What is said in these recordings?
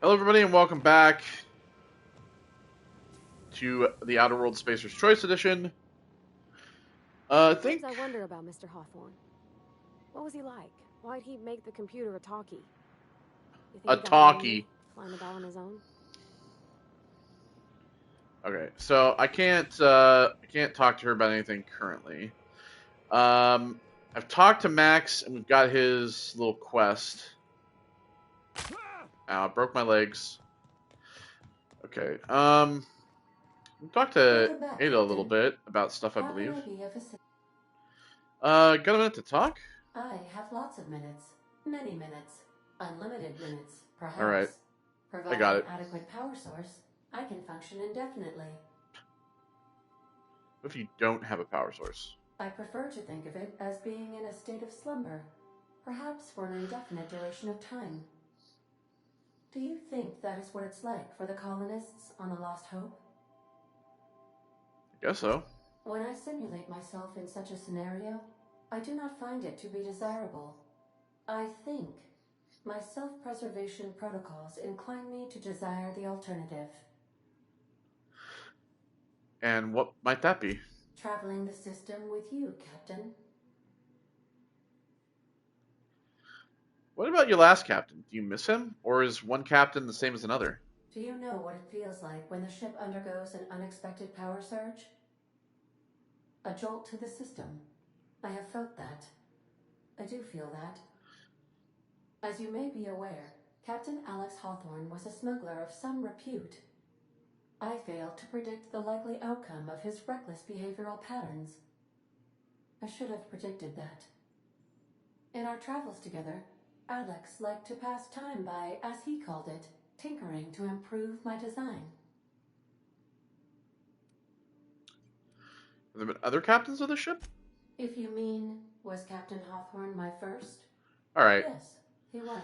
Hello, everybody, and welcome back to the Outer World Spacer's Choice Edition. I think I wonder about Mr. Hawthorne. What was he like? Why'd he make the computer a talkie? You think a he got lonely, talkie. flying about on his own? Okay, so I can't talk to her about anything currently. I've talked to Max, and we've got his little quest. Ow, I broke my legs. Okay. We talked to Ada a little bit about stuff, I believe. Got a minute to talk? I have lots of minutes. Many minutes. Unlimited minutes, perhaps. Alright. I got it. Providing adequate power source, I can function indefinitely. What if you don't have a power source? I prefer to think of it as being in a state of slumber, perhaps for an indefinite duration of time. Do you think that is what it's like for the colonists on the Lost Hope? I guess so. When I simulate myself in such a scenario, I do not find it to be desirable. I think my self-preservation protocols incline me to desire the alternative. And what might that be? Traveling the system with you, Captain. What about your last captain? Do you miss him? Or is one captain the same as another? Do you know what it feels like when the ship undergoes an unexpected power surge? A jolt to the system. I have felt that. I do feel that. As you may be aware, Captain Alex Hawthorne was a smuggler of some repute. I failed to predict the likely outcome of his reckless behavioral patterns. I should have predicted that. In our travels together, Alex liked to pass time by, as he called it, tinkering to improve my design. Have there been other captains of the ship? If you mean, was Captain Hawthorne my first? Alright. Yes, he was.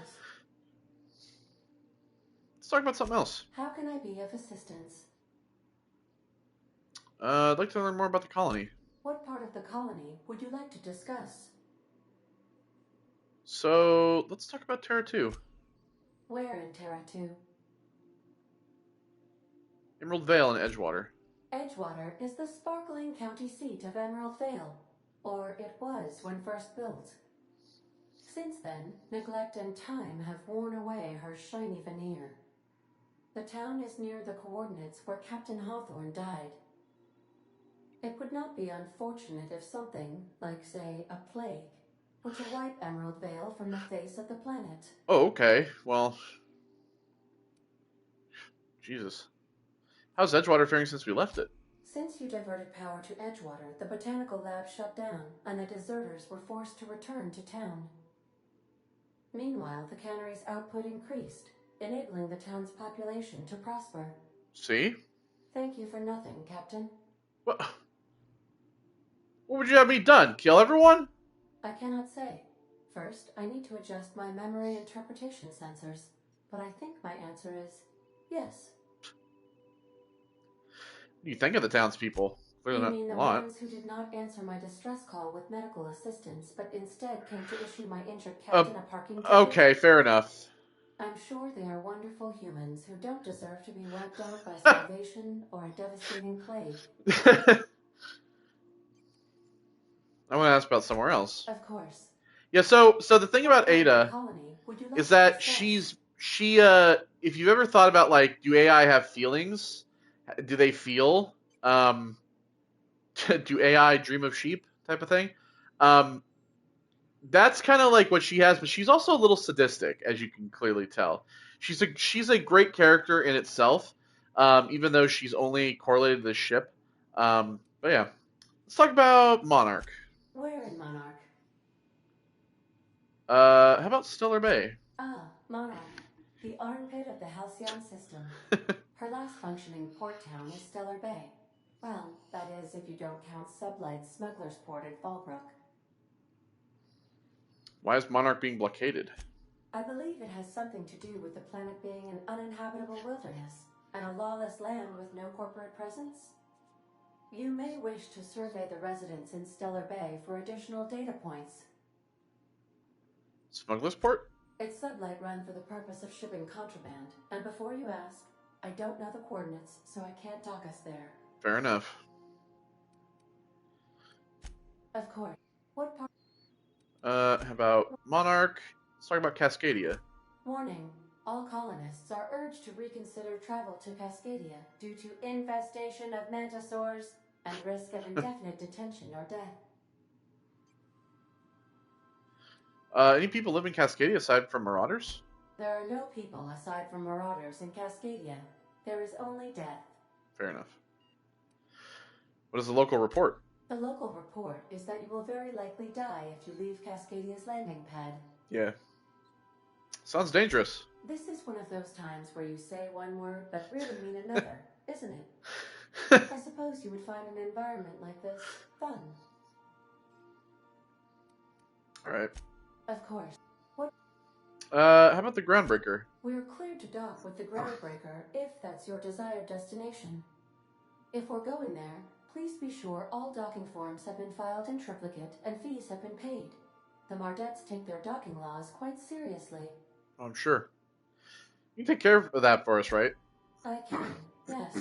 Let's talk about something else. How can I be of assistance? I'd like to learn more about the colony. What part of the colony would you like to discuss? So, let's talk about Terra 2. Where in Terra 2? Emerald Vale in Edgewater. Edgewater is the sparkling county seat of Emerald Vale, or it was when first built. Since then, neglect and time have worn away her shiny veneer. The town is near the coordinates where Captain Hawthorne died. It would not be unfortunate if something, like say, a plague, were to wipe Emerald Vale from the face of the planet. Oh, okay. Well, Jesus. How's Edgewater faring since we left it? Since you diverted power to Edgewater, the botanical lab shut down, and the deserters were forced to return to town. Meanwhile, the cannery's output increased, enabling the town's population to prosper. See? Thank you for nothing, Captain. What would you have me done? Kill everyone? I cannot say. First, I need to adjust my memory interpretation sensors, but I think my answer is yes. What do you think of the townspeople? Clearly You not mean the a lot. ones who did not answer my distress call with medical assistance, but instead came to issue my injured captain a parking ticket? Okay, fair enough. I'm sure they are wonderful humans who don't deserve to be wiped out by starvation or a devastating plague. I want to ask about somewhere else. Of course. Yeah, so the thing about Ada is that if you've ever thought about, like, do AI have feelings? Do they feel? Do AI dream of sheep type of thing? That's kind of like what she has, but she's also a little sadistic, as you can clearly tell. She's a great character in itself, even though she's only correlated to the ship. But yeah, let's talk about Monarch. Where in Monarch? How about Stellar Bay? Ah, Monarch, the armpit of the Halcyon system. Her last functioning port town is Stellar Bay. Well, that is if you don't count Sublight's Smuggler's Port at Fallbrook. Why is Monarch being blockaded? I believe it has something to do with the planet being an uninhabitable wilderness and a lawless land with no corporate presence. You may wish to survey the residents in Stellar Bay for additional data points. Smuggler's Port? It's sublight run for the purpose of shipping contraband. And before you ask, I don't know the coordinates, so I can't dock us there. Fair enough. Of course. What part? How about Monarch? Let's talk about Cascadia. Warning. All colonists are urged to reconsider travel to Cascadia due to infestation of mantisaurs and risk of indefinite detention or death. Any people live in Cascadia aside from Marauders? There are no people aside from marauders in Cascadia. There is only death. Fair enough. What is the local report? The local report is that you will very likely die if you leave Cascadia's landing pad. Yeah. Sounds dangerous. This is one of those times where you say one word but really mean another, isn't it? I suppose you would find an environment like this fun. Alright. Of course. How about the Groundbreaker? We're cleared to dock with the Groundbreaker if that's your desired destination. If we're going there, please be sure all docking forms have been filed in triplicate and fees have been paid. The Mardettes take their docking laws quite seriously. I'm sure. You can take care of that for us, right? I can, yes.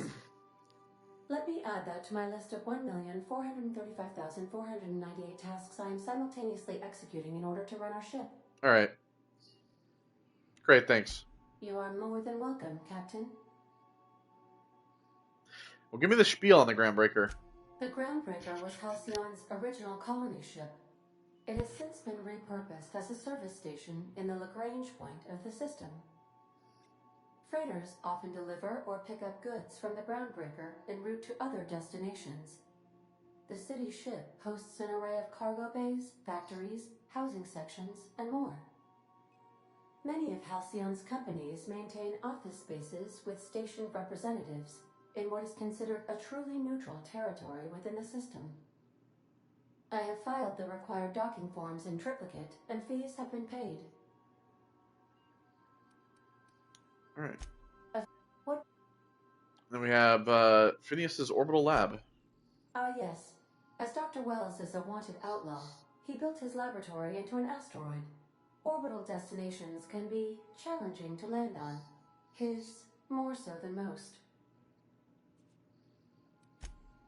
Let me add that to my list of 1,435,498 tasks I am simultaneously executing in order to run our ship. Alright. Great, thanks. You are more than welcome, Captain. Well, give me the spiel on the Groundbreaker. The Groundbreaker was Halcyon's original colony ship. It has since been repurposed as a service station in the Lagrange point of the system. Freighters often deliver or pick up goods from the Groundbreaker en route to other destinations. The city ship hosts an array of cargo bays, factories, housing sections, and more. Many of Halcyon's companies maintain office spaces with station representatives in what is considered a truly neutral territory within the system. I have filed the required docking forms in triplicate, and fees have been paid. Alright. What? Then we have Phineas's orbital lab. Yes. As Dr. Wells is a wanted outlaw, he built his laboratory into an asteroid. Orbital destinations can be challenging to land on. His more so than most.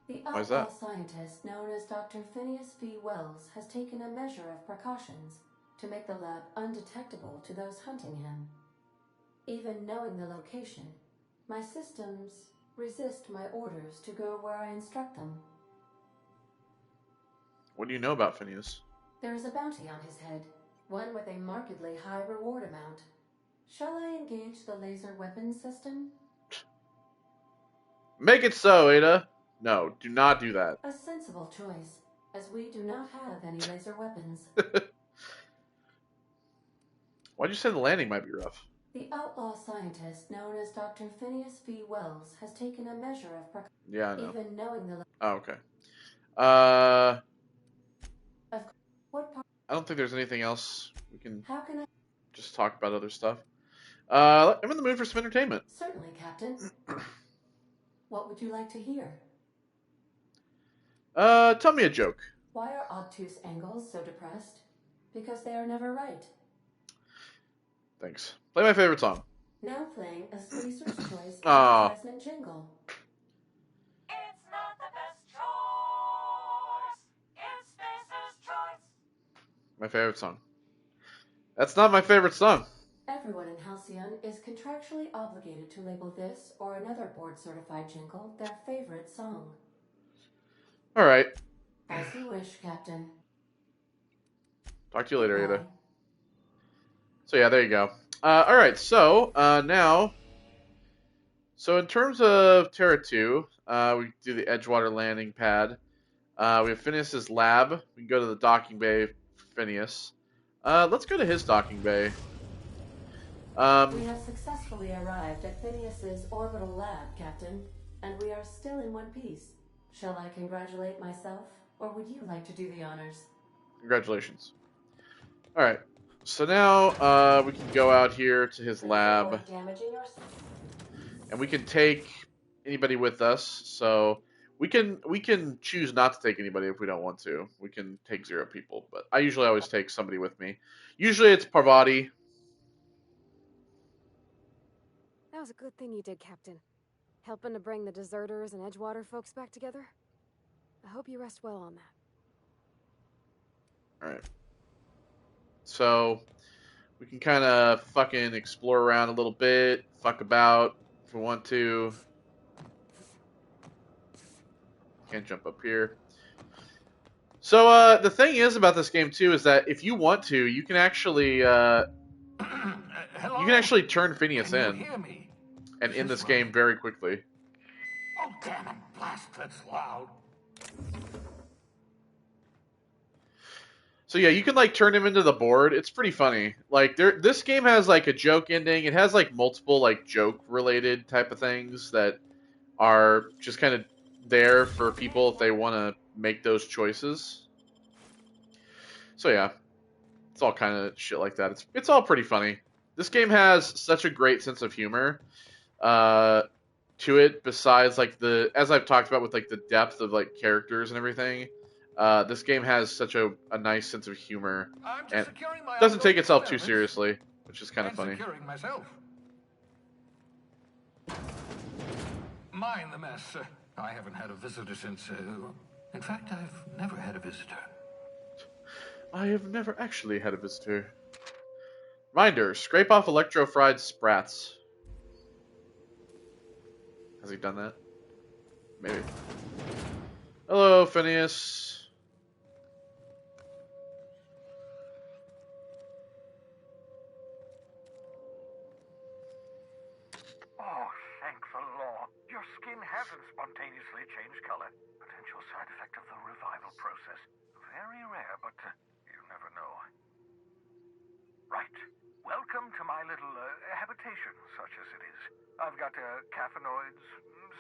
The Why is outlaw that? scientist known as Dr. Phineas V. Wells has taken a measure of precautions to make the lab undetectable to those hunting him. Even knowing the location, my systems resist my orders to go where I instruct them. What do you know about Phineas? There is a bounty on his head, one with a markedly high reward amount. Shall I engage the laser weapons system? Make it so, Ada! No, do not do that. A sensible choice, as we do not have any laser weapons. Why'd you say the landing might be rough? The outlaw scientist known as Dr. Phineas V. Wells has taken a measure of precaution. Yeah, I know. Even knowing the... Oh, okay. What part? I don't think there's anything else. We can How can I... just talk about other stuff. I'm in the mood for some entertainment. Certainly, Captain. What would you like to hear? Tell me a joke. Why are obtuse angles so depressed? Because they are never right. Thanks. Play my favorite song. Now playing a Spacer's Choice Aw. advertisement jingle. It's not the best choice. It's Spacer's choice. My favorite song. That's not my favorite song. Everyone in Halcyon is contractually obligated to label this or another board-certified jingle their favorite song. Alright. As you wish, Captain. Talk to you later, Ada. Bye. So yeah, there you go. Alright, so now... So in terms of Terra 2, we do the Edgewater landing pad. We have Phineas's lab. We can go to the docking bay for Phineas. Let's go to his docking bay. We have successfully arrived at Phineas's orbital lab, Captain, and we are still in one piece. Shall I congratulate myself, or would you like to do the honors? Congratulations. Alright, so now we can go out here to his lab, Avoid damaging your... and we can take anybody with us. So we can choose not to take anybody if we don't want to. We can take 0 people, but I usually always take somebody with me. Usually it's Parvati. was a good thing you did, Captain. Helping to bring the deserters and Edgewater folks back together. I hope you rest well on that. Alright. So, we can kind of fucking explore around a little bit, fuck about if we want to. Can't jump up here. So, the thing is about this game, too, is that if you want to, you can actually, turn Phineas in and end this game very quickly. Oh, damn it, blast, that's loud. So yeah, you can like turn him into the board. It's pretty funny. Like this game has like a joke ending. It has like multiple like joke related type of things that are just kind of there for people if they want to make those choices. So yeah, it's all kind of shit like that. It's all pretty funny. This game has such a great sense of humor to it. Besides like as I've talked about with like the depth of like characters and everything. This game has such a nice sense of humor and doesn't take itself too seriously, which is kind of funny. Mind the mess. I haven't had a visitor since... in fact, I've never had a visitor. I have never actually had a visitor. Reminder, scrape off electro-fried sprats. Has he done that? Maybe. Hello, Phineas. Oh, thank the law. Your skin hasn't spontaneously changed color. Potential side effect of the revival process. Very rare, but you never know. Right. Welcome to my little habitation, such as it is. I've got caffeinoids,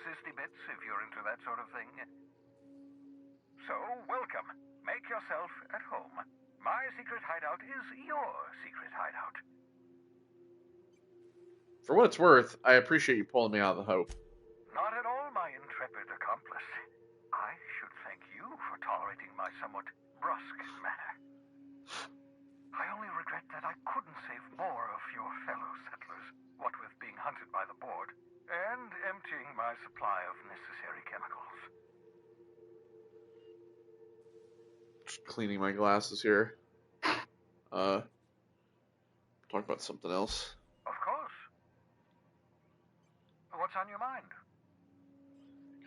cysty bits, if you're into that sort of thing. So, welcome. Make yourself at home. My secret hideout is your secret hideout. For what it's worth, I appreciate you pulling me out of the hope. Not at all, my intrepid accomplice. I should thank you for tolerating my somewhat brusque manner. I only regret that I couldn't save more of your fellow settlers, what with being hunted by the board, and emptying my supply of necessary chemicals. Just cleaning my glasses here. Talk about something else. Of course. What's on your mind?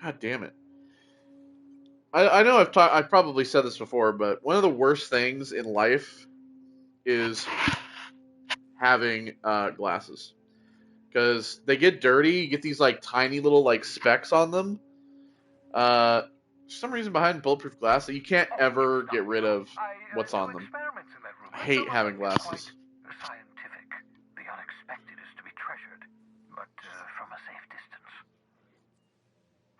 God damn it. I know I've probably said this before, but one of the worst things in life is having glasses. Because they get dirty, you get these like tiny little like specks on them. For some reason behind bulletproof glass that you can't ever get rid of what's on them. I hate having glasses. Scientific. The unexpected is to be treasured, but from a safe distance.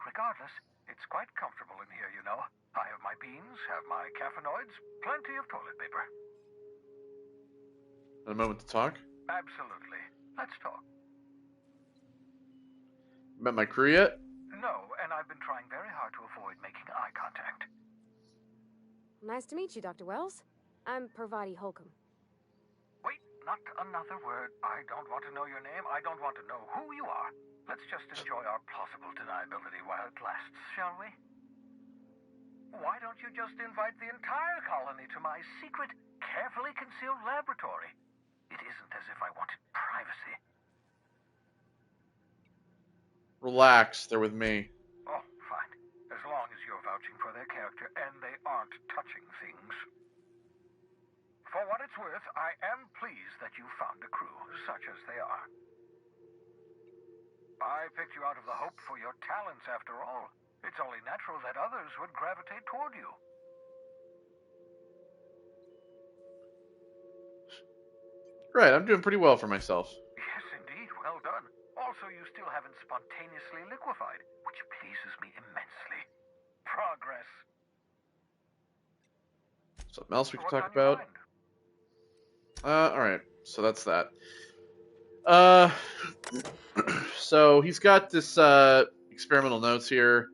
Regardless, it's quite comfortable in here, you know. I have my beans, have my caffeinoids, plenty of toilet paper. A moment to talk. Absolutely. Let's talk. Met my crew yet? No, and I've been trying very hard to avoid making eye contact. Nice to meet you, Dr. Wells. I'm Parvati Holcomb. Wait, not another word. I don't want to know your name. I don't want to know who you are. Let's just enjoy our plausible deniability while it lasts, shall we? Why don't you just invite the entire colony to my secret, carefully concealed laboratory? It isn't as if I wanted privacy. Relax, they're with me. Oh, fine. As long as you're vouching for their character and they aren't touching things. For what it's worth, I am pleased that you found a crew, such as they are. I picked you out of the hope for your talents, after all. It's only natural that others would gravitate toward you. Right, I'm doing pretty well for myself. Yes, indeed. Well done. Also, you still haven't spontaneously liquefied, which pleases me immensely. Progress. Something else we can What's talk on your about? mind? Alright, so that's that. So he's got this experimental notes here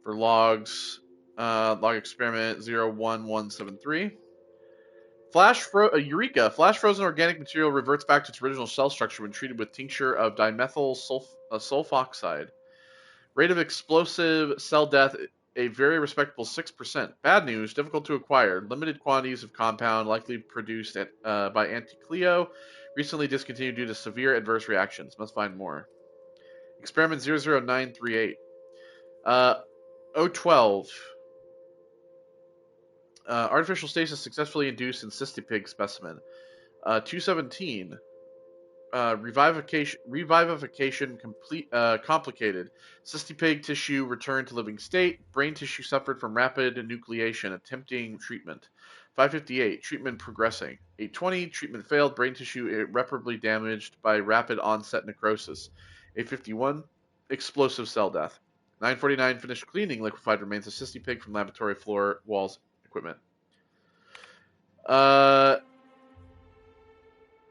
for logs. Log experiment 01173. Eureka. Flash frozen organic material reverts back to its original cell structure when treated with tincture of dimethyl sulfoxide. Rate of explosive cell death, a very respectable 6%. Bad news, difficult to acquire. Limited quantities of compound, likely produced by Anticleo. Recently discontinued due to severe adverse reactions. Must find more. Experiment 00938. 012. Artificial stasis successfully induced in cystipig specimen. 217. Revivification complicated. Cystipig tissue returned to living state. Brain tissue suffered from rapid nucleation. Attempting treatment. 558. Treatment progressing. 820. Treatment failed. Brain tissue irreparably damaged by rapid onset necrosis. 851. Explosive cell death. 949. Finished cleaning liquefied remains of cystipig from laboratory floor, walls, equipment.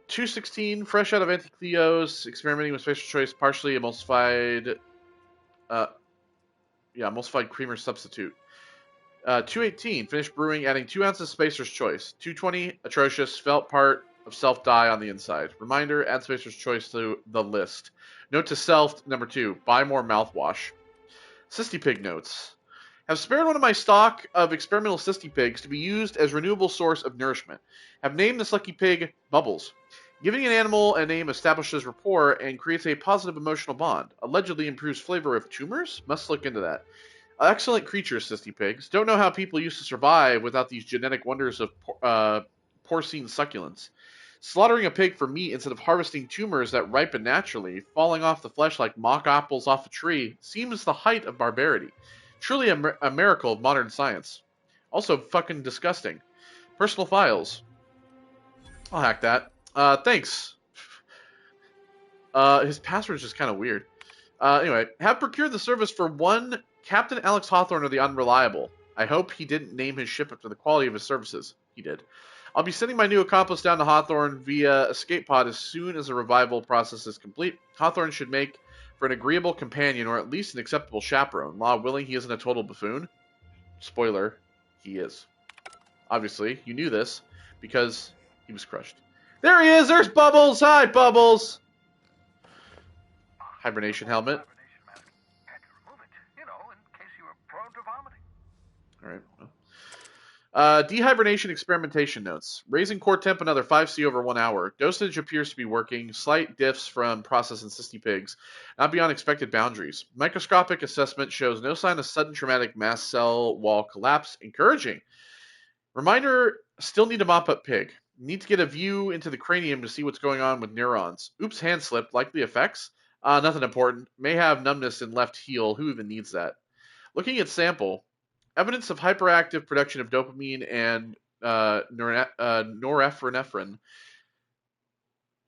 216, fresh out of Anticleos, experimenting with spatial choice, partially emulsified, emulsified creamer substitute. 218, finished brewing, adding 2 ounces Spacer's Choice. 220, atrocious, felt part of self die on the inside. Reminder, add Spacer's Choice to the list. Note to self, number 2, buy more mouthwash. Cystipig notes. Have spared one of my stock of experimental cystipigs to be used as renewable source of nourishment. Have named this lucky pig Bubbles. Giving an animal a name establishes rapport and creates a positive emotional bond. Allegedly improves flavor of tumors? Must look into that. Excellent creatures, cystipigs. Don't know how people used to survive without these genetic wonders of porcine succulents. Slaughtering a pig for meat instead of harvesting tumors that ripen naturally, falling off the flesh like mock apples off a tree, seems the height of barbarity. Truly a miracle of modern science. Also fucking disgusting. Personal files. I'll hack that. Thanks. His password is just kind of weird. Anyway, have procured the service for one Captain Alex Hawthorne of the Unreliable. I hope he didn't name his ship after the quality of his services. He did. I'll be sending my new accomplice down to Hawthorne via escape pod as soon as the revival process is complete. Hawthorne should make for an agreeable companion or at least an acceptable chaperone. Law willing, he isn't a total buffoon. Spoiler, he is. Obviously, you knew this because he was crushed. There he is! There's Bubbles! Hi, Bubbles! Hibernation helmet. Hibernation mask. Had to remove it, you know, in case you were prone to vomiting. Alright, well. Dehibernation experimentation notes. Raising core temp another 5C over 1 hour. Dosage appears to be working. Slight diffs from process and cystipigs. Not beyond expected boundaries. Microscopic assessment shows no sign of sudden traumatic mast cell wall collapse. Encouraging. Reminder, still need to mop up pig. Need to get a view into the cranium to see what's going on with neurons. Oops, hand slip. Likely effects? Nothing important. May have numbness in left heel. Who even needs that? Looking at sample. Evidence of hyperactive production of dopamine and norepinephrine.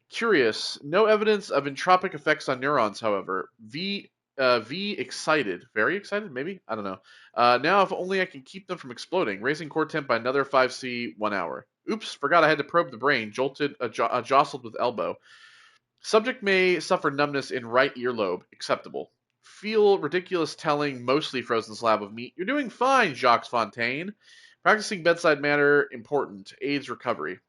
Curious. No evidence of entropic effects on neurons, however. V excited. Very excited, maybe? I don't know. Now, if only I can keep them from exploding. Raising core temp by another 5C, 1 hour. Oops, forgot I had to probe the brain. Jolted, jostled with elbow. Subject may suffer numbness in right earlobe. Acceptable. Feel ridiculous telling mostly frozen slab of meat. You're doing fine, Jacques Fontaine. Practicing bedside manner, important. Aids recovery.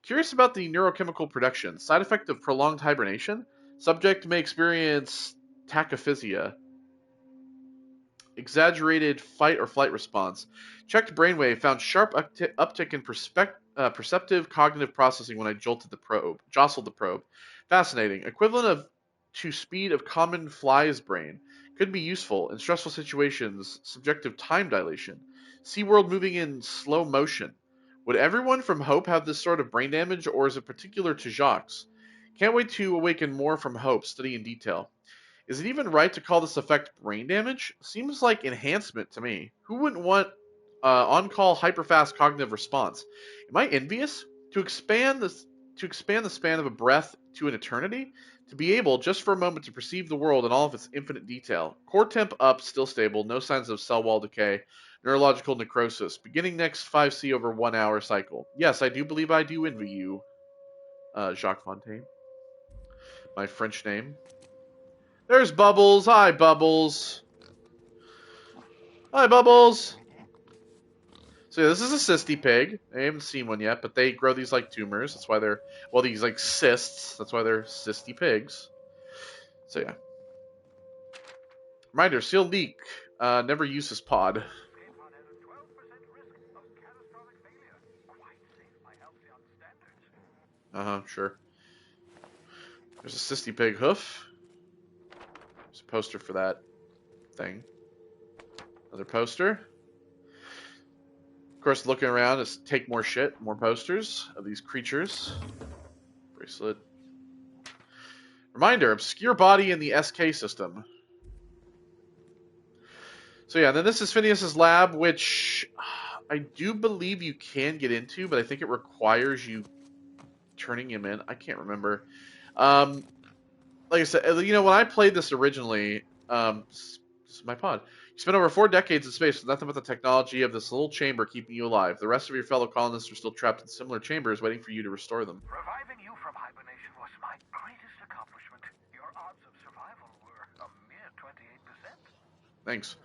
Curious about the neurochemical production. Side effect of prolonged hibernation. Subject may experience tachyphysia. Exaggerated fight or flight response. Checked brainwave found sharp uptick in perceptive cognitive processing when I jostled the probe. Fascinating. Equivalent to speed of common fly's brain. Could be useful in stressful situations. Subjective time dilation. SeaWorld moving in slow motion. Would everyone from Hope have this sort of brain damage, or is it particular to Jacques? Can't wait to awaken more from Hope. Study in detail. Is it even right to call this effect brain damage? Seems like enhancement to me. Who wouldn't want on-call hyperfast cognitive response? Am I envious? To expand the span of a breath to an eternity? To be able, just for a moment, to perceive the world in all of its infinite detail. Core temp up, still stable, no signs of cell wall decay. Neurological necrosis. Beginning next 5C over 1 hour cycle. Yes, I do believe I do envy you, Jacques Fontaine. My French name. There's Bubbles. Hi, Bubbles. Hi, Bubbles. So yeah, this is a cysty pig. I haven't seen one yet, but they grow these like tumors. That's why they're, well, these like cysts. That's why they're cysty pigs. So yeah. Reminder: seal leak. Never use this pod. Escape pod has a 12% risk of catastrophic failure. Quite safe by Halcyon standards. Sure. There's a cysty pig hoof. There's a poster for that thing. Another poster. Of course, looking around is take more shit, more posters of these creatures. Bracelet. Reminder: obscure body in the SK system. So yeah, then this is Phineas's lab, which I do believe you can get into, but I think it requires you turning him in. I can't remember. Like I said, when I played this originally, this is my pod. You spent over 4 decades in space with nothing but the technology of this little chamber keeping you alive. The rest of your fellow colonists are still trapped in similar chambers, waiting for you to restore them. Reviving you from hibernation was my greatest accomplishment. Your odds of survival were a mere 28%. Thanks.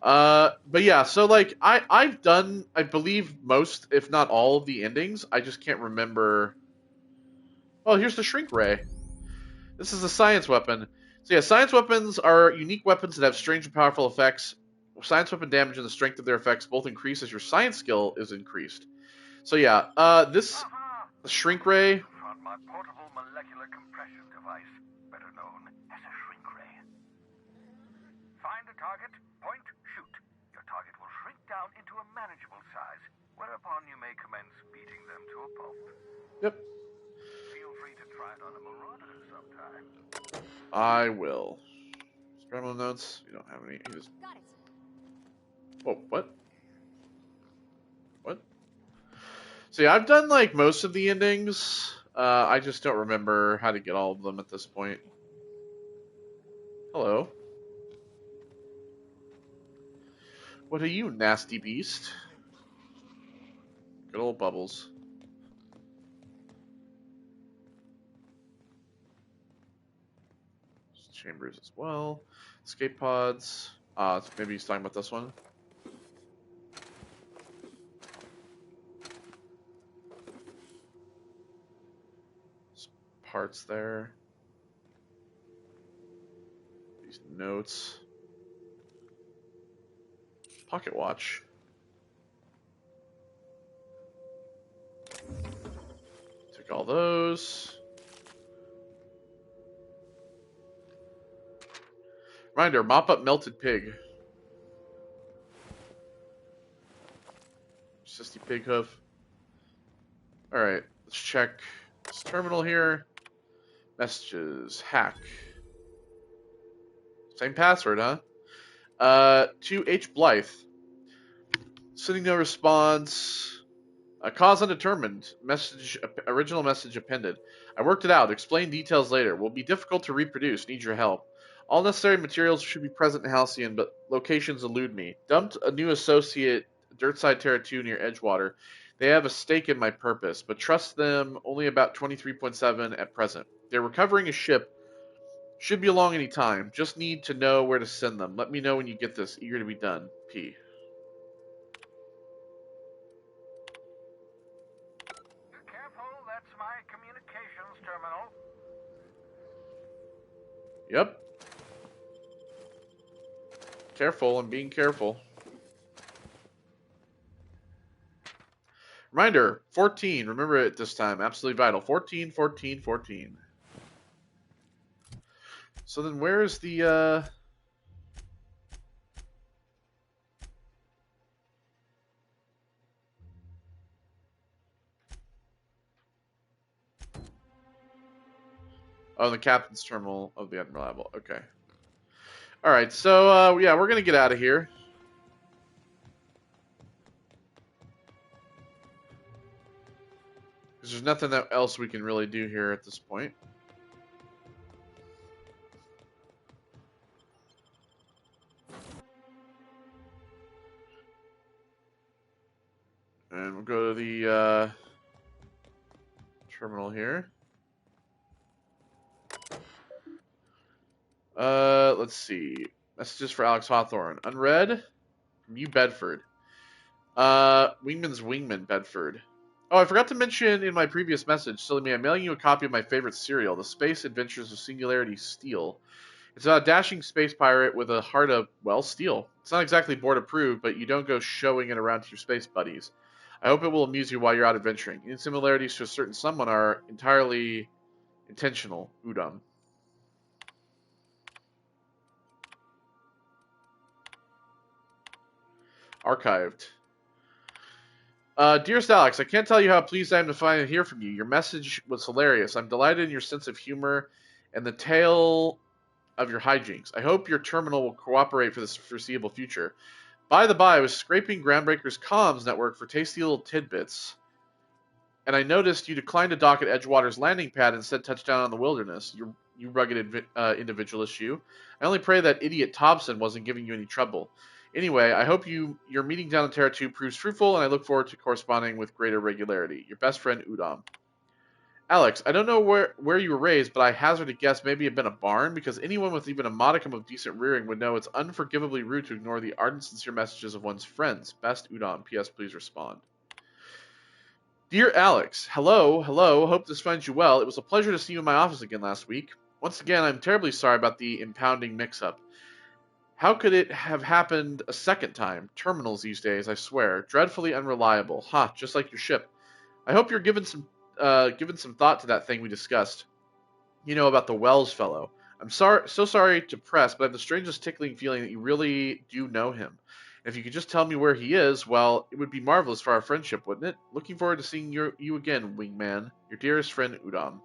But yeah, so like I've done, I believe, most, if not all, of the endings. I just can't remember. Oh, here's the shrink ray. This is a science weapon. So yeah, science weapons are unique weapons that have strange and powerful effects. Science weapon damage and the strength of their effects both increase as your science skill is increased. So yeah, this shrink ray. Found my portable molecular compression device, better known as a shrink ray. Find a target, point, shoot. Your target will shrink down into a manageable size, whereupon you may commence beating them to a pulp. Yep, Feel free to try it on a marauder sometime. I will. Scramble notes. You don't have any. Just... Got it. Whoa, what? What? So yeah, I've done like most of the endings. I just don't remember how to get all of them at this point. Hello. What are you, nasty beast? Good old Bubbles. Chambers as well. Escape pods. Maybe he's talking about this one. There's parts there. These notes. Pocket watch. Take all those. Reminder, mop up melted pig. Sissy pig hoof. Alright, let's check this terminal here. Messages. Hack. Same password, huh? To H. Blythe. Sending no response. Cause undetermined. Message. Original message appended. I worked it out. Explain details later. Will be difficult to reproduce. Need your help. All necessary materials should be present in Halcyon, but locations elude me. Dumped a new associate, Dirtside Terra 2 near Edgewater. They have a stake in my purpose, but trust them only about 23.7 at present. They're recovering a ship. Should be along any time. Just need to know where to send them. Let me know when you get this. Eager to be done. P. Careful, that's my communications terminal. Yep. Careful, I'm being careful. Reminder, 14. Remember it this time. Absolutely vital. 14, 14, 14. So then where is the, Oh, the captain's terminal of the Unreliable. Okay. Alright, so, yeah, we're gonna get out of here. Because there's nothing else we can really do here at this point. And we'll go to the, terminal here. Let's see. Messages for Alex Hawthorne. Unread from you, Bedford. Wingman's Wingman, Bedford. Oh, I forgot to mention in my previous message, Silly Me, I'm mailing you a copy of my favorite serial, The Space Adventures of Singularity Steel. It's about a dashing space pirate with a heart of, well, steel. It's not exactly board approved, but you don't go showing it around to your space buddies. I hope it will amuse you while you're out adventuring. Any similarities to a certain someone are entirely intentional. Udam. Archived. Dearest Alex, I can't tell you how pleased I am to finally hear from you. Your message was hilarious. I'm delighted in your sense of humor and the tale of your hijinks. I hope your terminal will cooperate for this foreseeable future. By the by, I was scraping Groundbreaker's comms network for tasty little tidbits, and I noticed you declined to dock at Edgewater's landing pad and instead touched down on the Wilderness. You rugged individualist, you. I only pray that idiot Thompson wasn't giving you any trouble. Anyway, I hope your meeting down in Terra 2 proves fruitful, and I look forward to corresponding with greater regularity. Your best friend, Udam. Alex, I don't know where you were raised, but I hazard a guess maybe you've been a barn, because anyone with even a modicum of decent rearing would know it's unforgivably rude to ignore the ardent, sincere messages of one's friends. Best Udam. P.S. Please respond. Dear Alex, hello, hope this finds you well. It was a pleasure to see you in my office again last week. Once again, I'm terribly sorry about the impounding mix-up. How could it have happened a second time? Terminals these days, I swear. Dreadfully unreliable. Ha, just like your ship. I hope you're giving some thought to that thing we discussed. You know, about the Wells fellow. I'm so sorry to press, but I have the strangest tickling feeling that you really do know him. And if you could just tell me where he is, well, it would be marvelous for our friendship, wouldn't it? Looking forward to seeing you again, Wingman. Your dearest friend, Udam.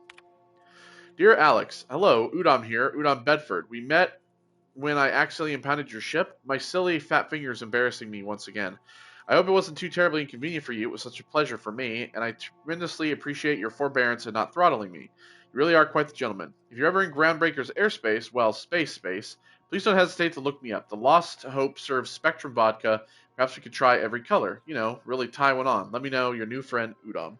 Dear Alex, hello, Udam here, Udam Bedford. We met when I accidentally impounded your ship. My silly fat fingers embarrassing me once again. I hope it wasn't too terribly inconvenient for you. It was such a pleasure for me, and I tremendously appreciate your forbearance in not throttling me. You really are quite the gentleman. If you're ever in Groundbreaker's airspace, well, space, please don't hesitate to look me up. The Lost Hope serves Spectrum vodka. Perhaps we could try every color. You know, really tie one on. Let me know. Your new friend, Udam.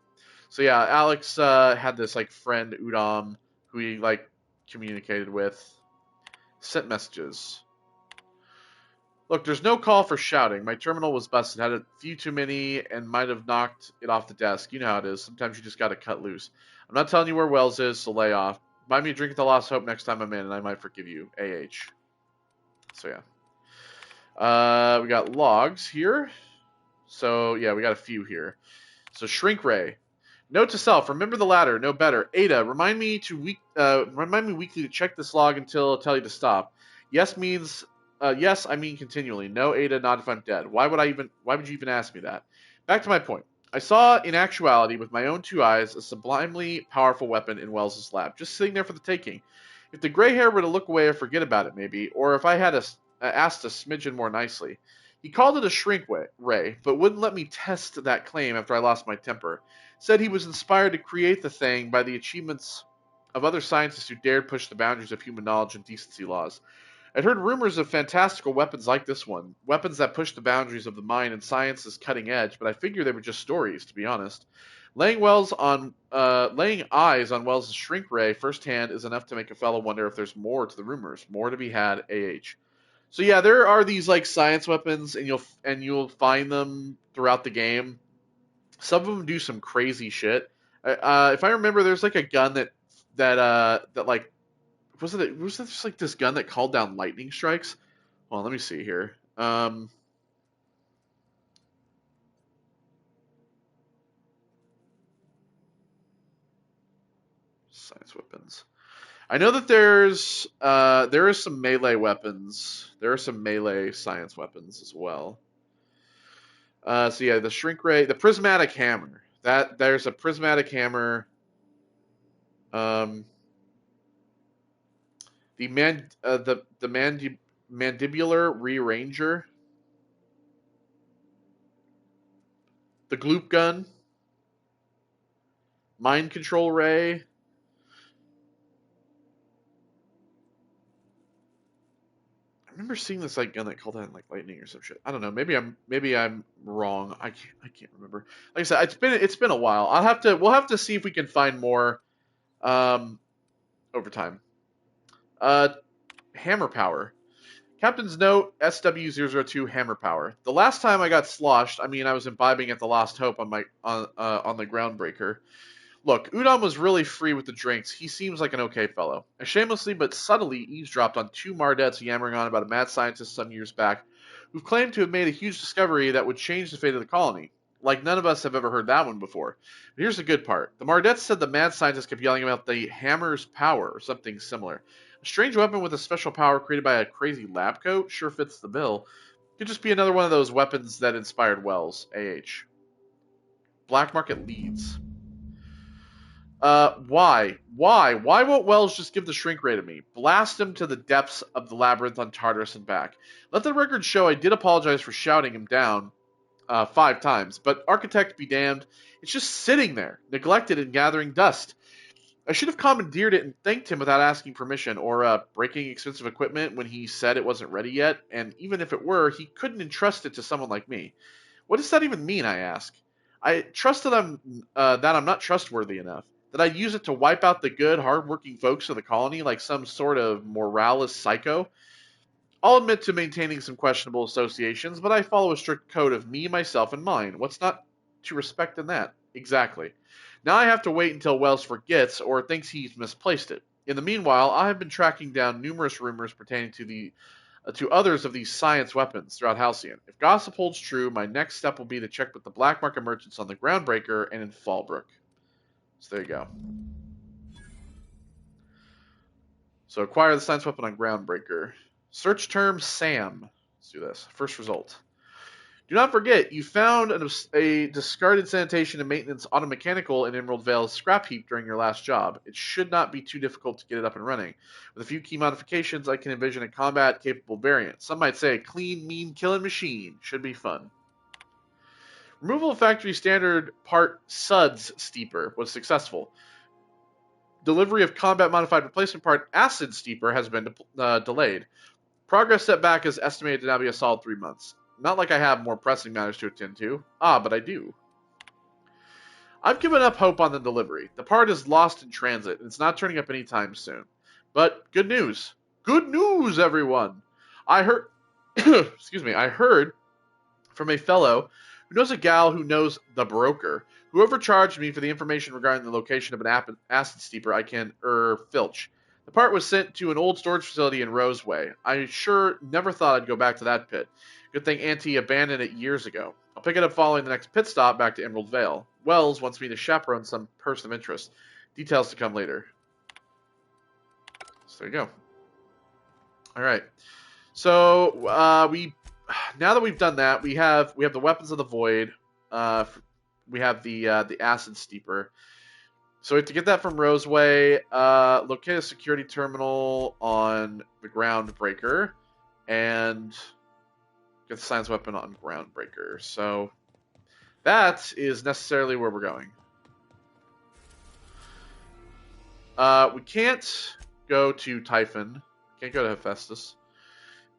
So yeah, Alex had this like friend, Udam, who he like communicated with. Sent messages. Look, there's no call for shouting. My terminal was busted. Had a few too many and might have knocked it off the desk. You know how it is. Sometimes you just gotta cut loose. I'm not telling you where Wells is, so lay off. Buy me a drink at the Lost Hope next time I'm in, and I might forgive you. AH. So yeah. We got logs here. So yeah, we got a few here. So Shrink Ray. Note to self: remember the latter, no better. Ada, remind me weekly to check this log until I tell you to stop. Yes means yes, I mean continually. No, Ada, not if I'm dead. Why would you even ask me that? Back to my point. I saw in actuality with my own two eyes a sublimely powerful weapon in Wells's lab, just sitting there for the taking. If the gray hair were to look away or forget about it, maybe, or if I had asked a smidgen more nicely. He called it a shrink ray, but wouldn't let me test that claim after I lost my temper. Said he was inspired to create the thing by the achievements of other scientists who dared push the boundaries of human knowledge and decency laws. I'd heard rumors of fantastical weapons like this one, weapons that push the boundaries of the mind and science's cutting edge, but I figured they were just stories, to be honest. Laying eyes on Wells' shrink ray firsthand is enough to make a fellow wonder if there's more to the rumors, more to be had. AH. So yeah, there are these like science weapons, and you'll find them throughout the game. Some of them do some crazy shit. If I remember, there's like a gun that like was it just like this gun that called down lightning strikes? Well, let me see here. Science weapons. I know that there is some melee weapons. There are some melee science weapons as well. So yeah, the shrink ray, the prismatic hammer. That there's a prismatic hammer. Um, the mandibular rearranger, the gloop gun, mind control ray. I remember seeing this like gun that called out like lightning or some shit. I don't know. Maybe I'm wrong. I can't remember. Like I said, it's been a while. We'll have to see if we can find more over time. Hammer power. Captain's note, SW002 hammer power. The last time I got sloshed, I mean I was imbibing at the Lost Hope on the Groundbreaker. Look, Udon was really free with the drinks. He seems like an okay fellow. I shamelessly but subtly eavesdropped on two Mardettes yammering on about a mad scientist some years back who've claimed to have made a huge discovery that would change the fate of the colony. Like none of us have ever heard that one before. But here's the good part. The Mardettes said the mad scientist kept yelling about the hammer's power or something similar. A strange weapon with a special power created by a crazy lab coat sure fits the bill. Could just be another one of those weapons that inspired Wells, AH. Black market leads. Why? Why won't Wells just give the shrink ray to me? Blast him to the depths of the labyrinth on Tartarus and back. Let the record show I did apologize for shouting him down 5 times, but Architect be damned, it's just sitting there, neglected and gathering dust. I should have commandeered it and thanked him without asking permission, or breaking expensive equipment when he said it wasn't ready yet, and even if it were, he couldn't entrust it to someone like me. What does that even mean, I ask? I trust that I'm not trustworthy enough. That I use it to wipe out the good, hard-working folks of the colony like some sort of moralist psycho? I'll admit to maintaining some questionable associations, but I follow a strict code of me, myself, and mine. What's not to respect in that? Exactly. Now I have to wait until Wells forgets or thinks he's misplaced it. In the meanwhile, I have been tracking down numerous rumors pertaining to others of these science weapons throughout Halcyon. If gossip holds true, my next step will be to check with the black market merchants on the Groundbreaker and in Fallbrook. So there you go. So acquire the science weapon on Groundbreaker. Search term Sam. Let's do this. First result. Do not forget, you found a discarded sanitation and maintenance automechanical in Emerald Vale's scrap heap during your last job. It should not be too difficult to get it up and running. With a few key modifications, I can envision a combat-capable variant. Some might say a clean, mean, killing machine. Should be fun. Removal of factory standard part Suds Steeper was successful. Delivery of combat-modified replacement part Acid Steeper has been delayed. Progress setback is estimated to now be a solid 3 months. Not like I have more pressing matters to attend to. But I do. I've given up hope on the delivery. The part is lost in transit, and it's not turning up anytime soon. But good news. Good news, everyone! I heard... I heard from a fellow who knows a gal who knows the broker, who overcharged me for the information regarding the location of an acid steeper I can, filch. The part was sent to an old storage facility in Roseway. I sure never thought I'd go back to that pit. Good thing Auntie abandoned it years ago. I'll pick it up following the next pit stop back to Emerald Vale. Wells wants me to chaperone some person of interest. Details to come later. So there you go. Alright. So, now that we've done that, we have the Weapons of the Void. We have the Acid Steeper. So we have to get that from Roseway, locate a security terminal on the Groundbreaker, and get the science weapon on Groundbreaker. So that is necessarily where we're going. We can't go to Typhon. Can't go to Hephaestus.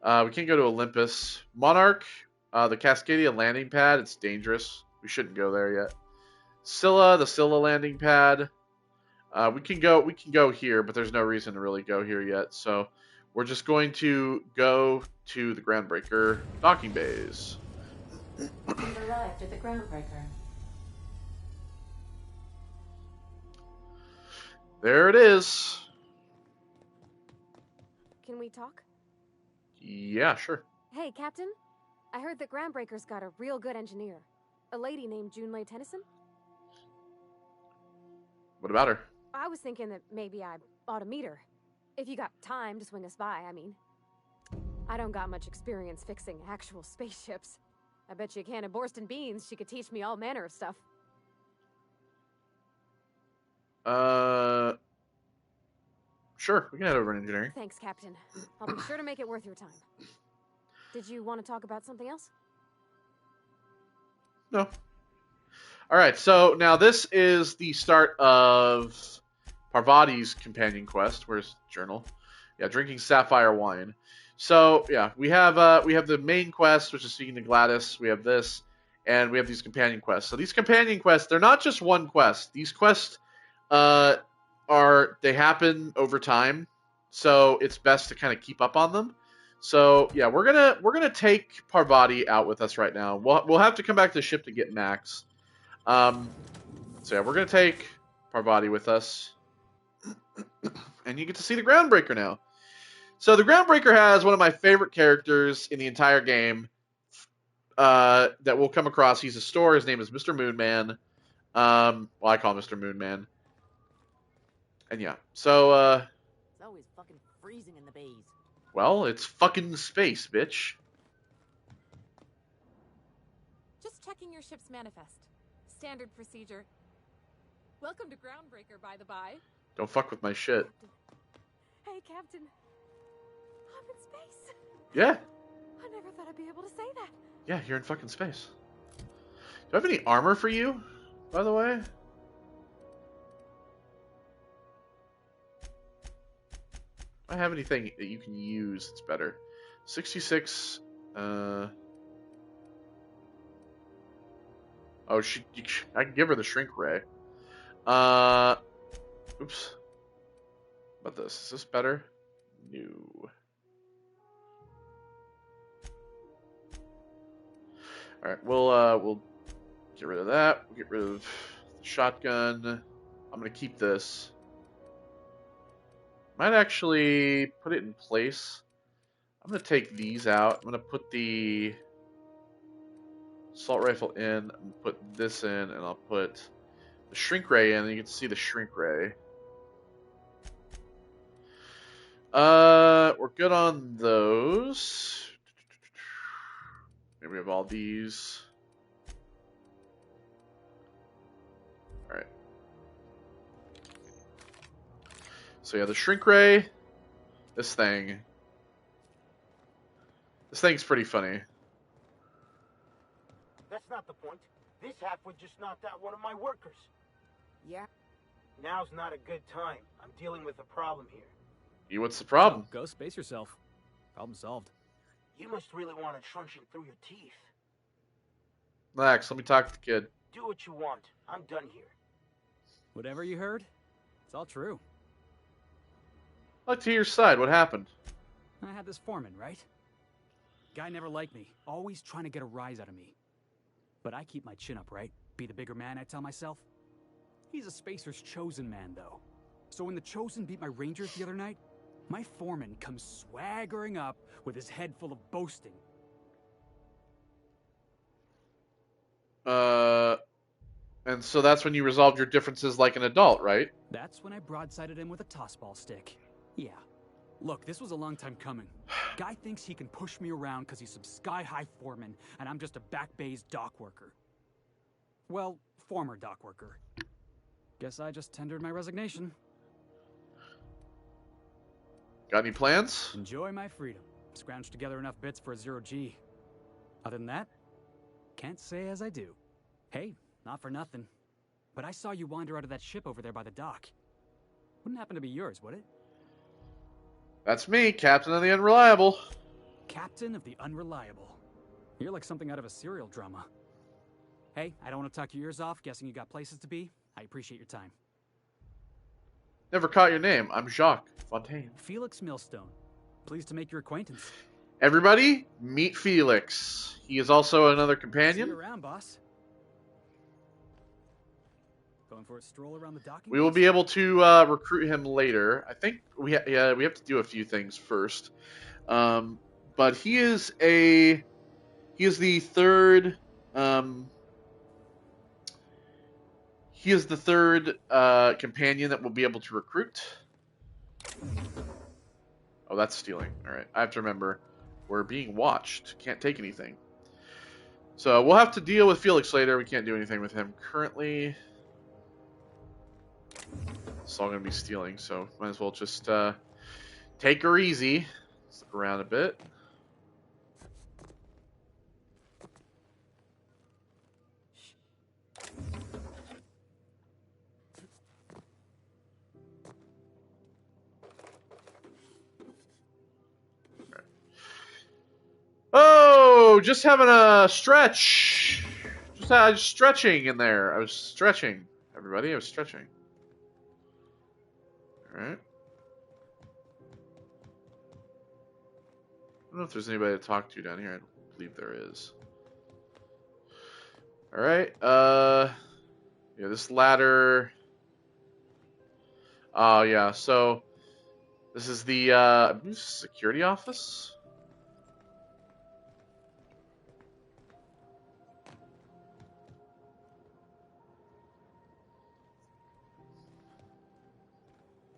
We can't go to Olympus. Monarch, the Cascadia landing pad, it's dangerous. We shouldn't go there yet. Scylla, the Scylla landing pad. We can go here, but there's no reason to really go here yet. So we're just going to go to the Groundbreaker docking bays. You've arrived at the Groundbreaker. There it is. Can we talk? Yeah, sure. Hey, Captain. I heard that Groundbreaker's got a real good engineer. A lady named Junlei Tennyson? What about her? I was thinking that maybe I ought to meet her. If you got time to swing us by, I mean. I don't got much experience fixing actual spaceships. I bet you a can of Borston beans she could teach me all manner of stuff. Sure, we can head over in engineering. Thanks, Captain. I'll be sure to make it worth your time. Did you want to talk about something else? No. Alright, so now this is the start of Parvati's companion quest. Where's the journal? Yeah, drinking sapphire wine. So, yeah, we have the main quest, which is speaking to Gladys. We have this, and we have these companion quests. So these companion quests, they're not just one quest. These quests they happen over time, so it's best to kind of keep up on them. So yeah, we're gonna take Parvati out with us right now. We'll have to come back to the ship to get Max. So yeah, we're gonna take Parvati with us, and you get to see the Groundbreaker now. So the Groundbreaker has one of my favorite characters in the entire game that we'll come across. He's a store. His name is Mr. Moonman. Well, I call him Mr. Moonman. And yeah, so It's always fucking freezing in the bays. well, it's fucking space, bitch. Just checking your ship's manifest. Standard procedure. Welcome to Groundbreaker, by the by. Don't fuck with my shit. Hey, Captain. I'm in space. Yeah, I never thought I'd be able to say that. yeah, you're in fucking space. Do I have any armor for you, by the way? I have anything that you can use that's better. 66. Oh, I can give her the shrink ray. Oops. How about this? Is this better? No. All right, we'll get rid of that. We'll get rid of the shotgun. I'm gonna keep this. Might actually put it in place. I'm gonna take these out. I'm gonna put the assault rifle in. I'm gonna put this in, and I'll put the shrink ray in. And you can see the shrink ray. We're good on those. Maybe we have all these. All right. So yeah, the shrink ray. This thing's pretty funny. That's not the point. This halfwit just knocked out one of my workers. Yeah? Now's not a good time. I'm dealing with a problem here. What's the problem? Go space yourself. Problem solved. You must really want it trunching through your teeth. Max, let me talk to the kid. Do what you want. I'm done here. Whatever you heard, it's all true. Look to your side. What happened? I had this foreman, right? Guy never liked me, always trying to get a rise out of me. But I keep my chin up, right? Be the bigger man, I tell myself. He's a Spacer's chosen man, though. So when the Chosen beat my Rangers the other night, my foreman comes swaggering up with his head full of boasting. And so that's when you resolved your differences like an adult, right? That's when I broadsided him with a tossball stick. Yeah. Look, this was a long time coming. Guy thinks he can push me around because he's some sky-high foreman, and I'm just a back bay's dock worker. Well, former dock worker. Guess I just tendered my resignation. Got any plans? Enjoy my freedom. Scrounged together enough bits for a 0G. Other than that, can't say as I do. Hey, not for nothing, but I saw you wander out of that ship over there by the dock. Wouldn't happen to be yours, would it? That's me, Captain of the Unreliable. Captain of the Unreliable. You're like something out of a serial drama. Hey, I don't want to talk your ears off, guessing you got places to be. I appreciate your time. Never caught your name. I'm Jacques Fontaine. Felix Millstone. Pleased to make your acquaintance. Everybody, meet Felix. He is also another See companion. you around, boss. Going for a stroll around the docking? We will base? be able to recruit him later. I think we have to do a few things first. But he is the third. He is the third companion that we'll be able to recruit. Oh, that's stealing. All right, I have to remember we're being watched. Can't take anything. So we'll have to deal with Felix later. We can't do anything with him currently. It's all going to be stealing, so might as well just take her easy. Let's look around a bit. Oh, just having a stretch. Just stretching in there. I was stretching, everybody. I was stretching. All right. don't know if there's anybody to talk to down here. I don't believe there is. All right. Yeah, this ladder. Oh yeah. So this is the I believe security office.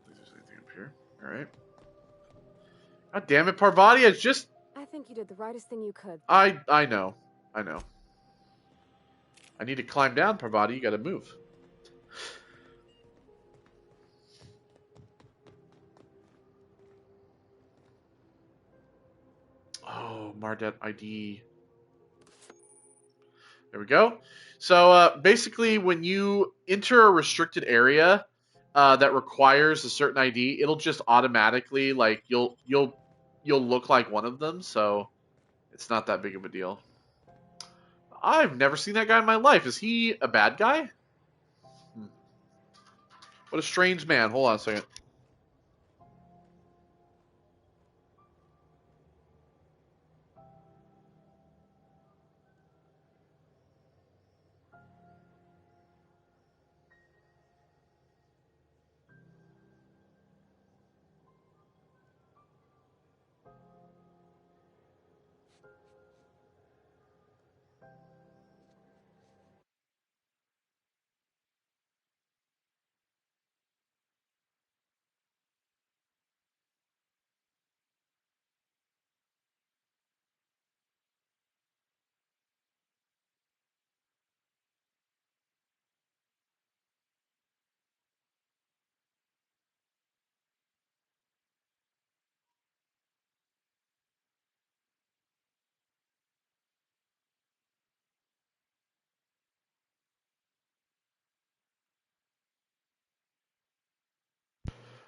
Is there anything up here? All right. God damn it, Parvati! It's just I think you did the rightest thing you could. I know. I know. I need to climb down, Parvati. You got to move. Oh, Mardet ID. There we go. So basically, when you enter a restricted area that requires a certain ID, it'll just automatically like you'll look like one of them. So it's not that big of a deal. I've never seen that guy in my life. Is he a bad guy? What a strange man. Hold on a second.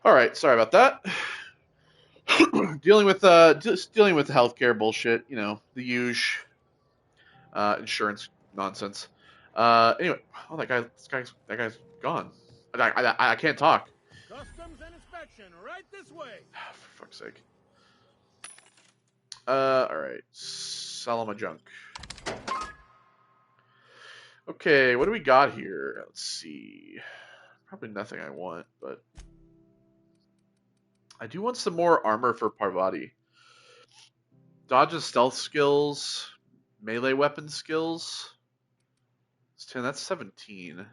All right, sorry about that. Just dealing with the healthcare bullshit, you know, the huge insurance nonsense. Anyway, oh that guy's gone. I can't talk. Customs and inspection, right this way. For fuck's sake. All right, sell him a junk. Okay, what do we got here? Let's see. Probably nothing I want, but I do want some more armor for Parvati. Dodge and stealth skills, melee weapon skills. It's 10. That's 17.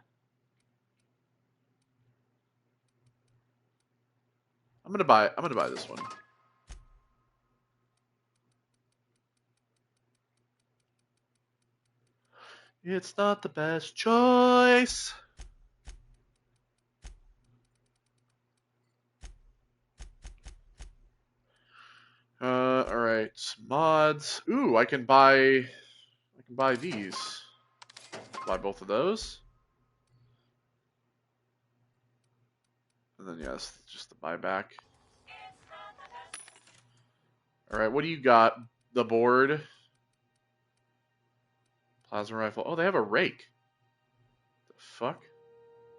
I'm gonna buy this one. It's not the best choice. All right, mods. Ooh, I can buy these. Buy both of those. And then yes, just the buyback. All right, what do you got? The board. Plasma rifle. Oh, they have a rake. The fuck?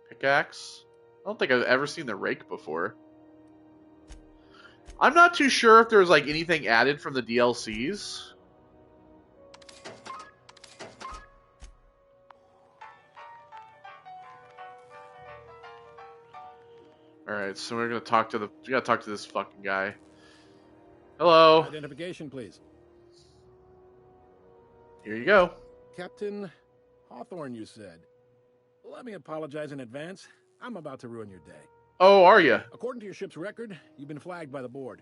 Pickaxe. I don't think I've ever seen the rake before. I'm not too sure if there's like anything added from the DLCs. All right, so we gotta talk to this fucking guy. Hello. Identification, please. Here you go. Captain Hawthorne, you said. Let me apologize in advance. I'm about to ruin your day. Oh, are you? According to your ship's record, you've been flagged by the board.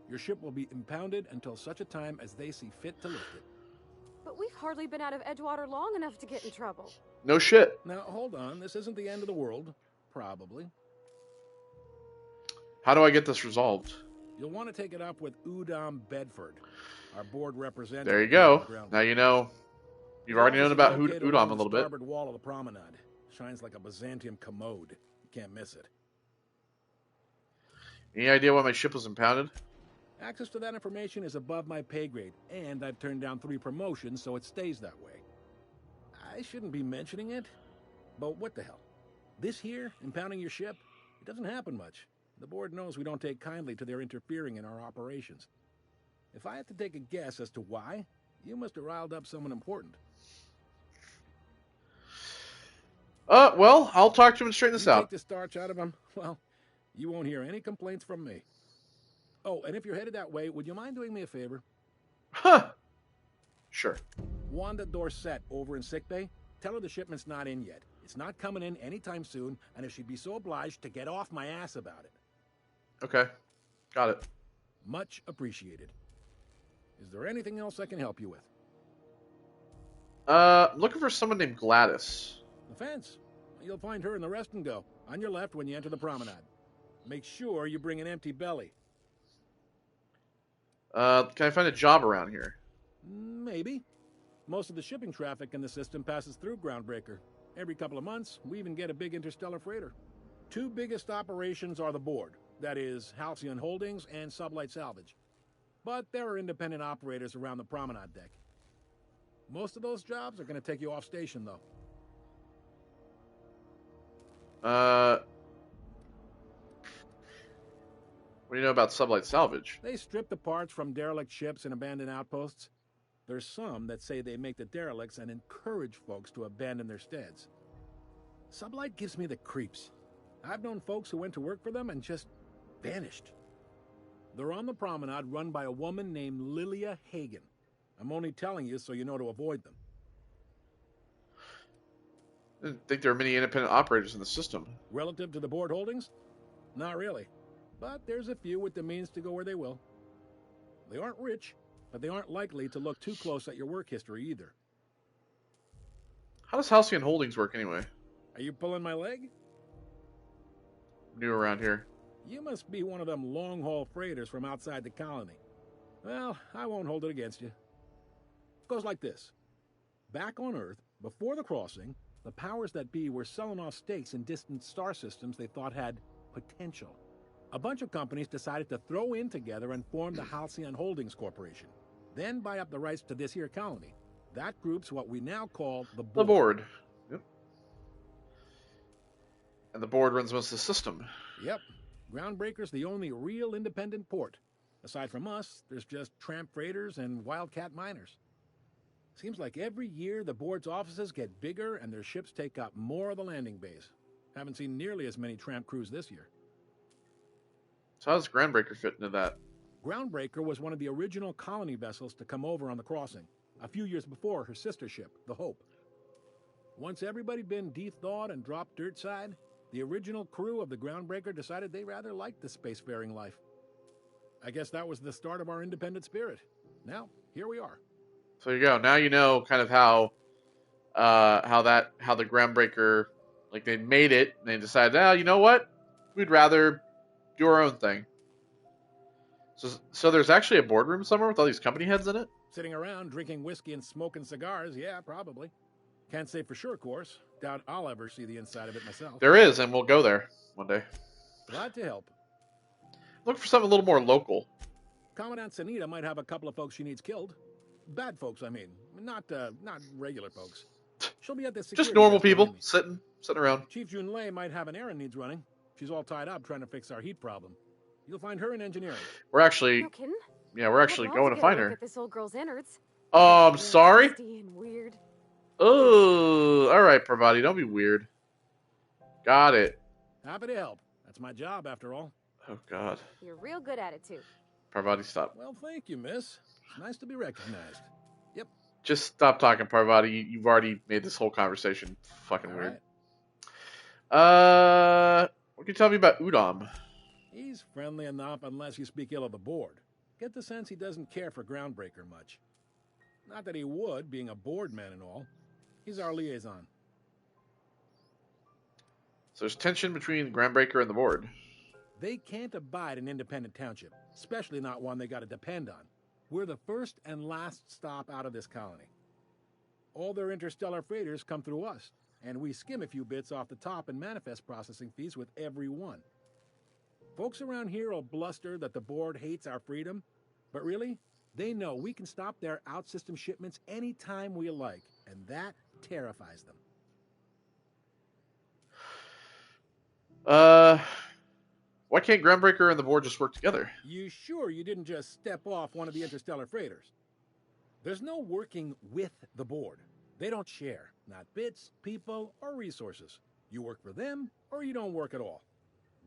Your ship will be impounded until such a time as they see fit to lift it. But we've hardly been out of Edgewater long enough to get in trouble. No shit. Now, hold on. This isn't the end of the world. Probably. How do I get this resolved? You'll want to take it up with Udom Bedford, our board representative. There you go. Now you know. You've already known about Udom a little bit. The starboard wall of the promenade. Shines like a Byzantium commode. You can't miss it. Any idea why my ship was impounded? Access to that information is above my pay grade, and I've turned down 3 promotions, so it stays that way. I shouldn't be mentioning it, but what the hell? This here, impounding your ship, it doesn't happen much. The board knows we don't take kindly to their interfering in our operations. If I had to take a guess as to why, you must have riled up someone important. Well, I'll talk to him and straighten this You take out. the starch out of him, well, you won't hear any complaints from me. Oh, and if you're headed that way, would you mind doing me a favor? Huh. Sure. Wanda Dorset over in sickbay, tell her the shipment's not in yet. It's not coming in anytime soon, and if she'd be so obliged to get off my ass about it. Okay. Got it. Much appreciated. Is there anything else I can help you with? I'm looking for someone named Gladys. The fence. You'll find her in the rest and go, on your left when you enter the promenade. Make sure you bring an empty belly. Can I find a job around here? Maybe. Most of the shipping traffic in the system passes through Groundbreaker. Every couple of months, we even get a big interstellar freighter. Two biggest operations are the board. That is, Halcyon Holdings and Sublight Salvage. But there are independent operators around the promenade deck. Most of those jobs are going to take you off station, though. What do you know about Sublight Salvage? They strip the parts from derelict ships and abandoned outposts. There's some that say they make the derelicts and encourage folks to abandon their steads. Sublight gives me the creeps. I've known folks who went to work for them and just vanished. They're on the promenade run by a woman named Lilia Hagen. I'm only telling you so you know to avoid them. I didn't think there were many independent operators in the system. Relative to the board holdings? Not really. But there's a few with the means to go where they will. They aren't rich, but they aren't likely to look too close at your work history either. How does Halcyon Holdings work anyway? Are you pulling my leg? New around here. You must be one of them long-haul freighters from outside the colony. Well, I won't hold it against you. It goes like this. Back on Earth, before the crossing, the powers that be were selling off stakes in distant star systems they thought had potential. A bunch of companies decided to throw in together and form the Halcyon Holdings Corporation, then buy up the rights to this here colony. That group's what we now call the board. The board. Yep. And the board runs most of the system. Yep. Groundbreaker's the only real independent port. Aside from us, there's just tramp freighters and wildcat miners. Seems like every year the board's offices get bigger and their ships take up more of the landing bays. Haven't seen nearly as many tramp crews this year. So how does Groundbreaker fit into that? Groundbreaker was one of the original colony vessels to come over on the crossing, a few years before her sister ship, the Hope. Once everybody been de-thawed and dropped dirt side, the original crew of the Groundbreaker decided they rather liked the spacefaring life. I guess that was the start of our independent spirit. Now, here we are. So there you go. Now you know kind of how the Groundbreaker, like they made it and they decided, oh, you know what? We'd rather do our own thing. So there's actually a boardroom somewhere with all these company heads in it? Sitting around drinking whiskey and smoking cigars, yeah, probably. Can't say for sure, of course. Doubt I'll ever see the inside of it myself. There is, and we'll go there one day. Glad to help. Look for something a little more local. Commandant Sanita might have a couple of folks she needs killed. Bad folks, I mean. Not regular folks. She'll be at the security Just normal desk people behind me. sitting around. Chief Junlei might have an errand needs running. She's all tied up trying to fix our heat problem. You'll find her in engineering. We're actually, No kidding? we're actually I'd love going to get a find look her. at this old girl's innards. Oh, I'm They're sorry. nasty and weird. Oh, all right, Parvati, don't be weird. Got it. Happy to help. That's my job, after all. Oh God, You're real good at it too. Parvati, stop. Well, thank you, miss. It's nice to be recognized. Yep. Just stop talking, Parvati. You've already made this whole conversation fucking All weird. right. What can you tell me about Udom? He's friendly enough unless you speak ill of the board. Get the sense he doesn't care for Groundbreaker much. Not that he would, being a board man and all. He's our liaison. So there's tension between the Groundbreaker and the board. They can't abide an independent township, especially not one they gotta depend on. We're the first and last stop out of this colony. All their interstellar freighters come through us, and we skim a few bits off the top in manifest processing fees with every one. Folks around here will bluster that the board hates our freedom, but really, they know we can stop their out-system shipments anytime we like, and that terrifies them. Why can't Groundbreaker and the board just work together? You sure you didn't just step off one of the interstellar freighters? There's no working with the board. They don't share, not bits, people, or resources. You work for them, or you don't work at all.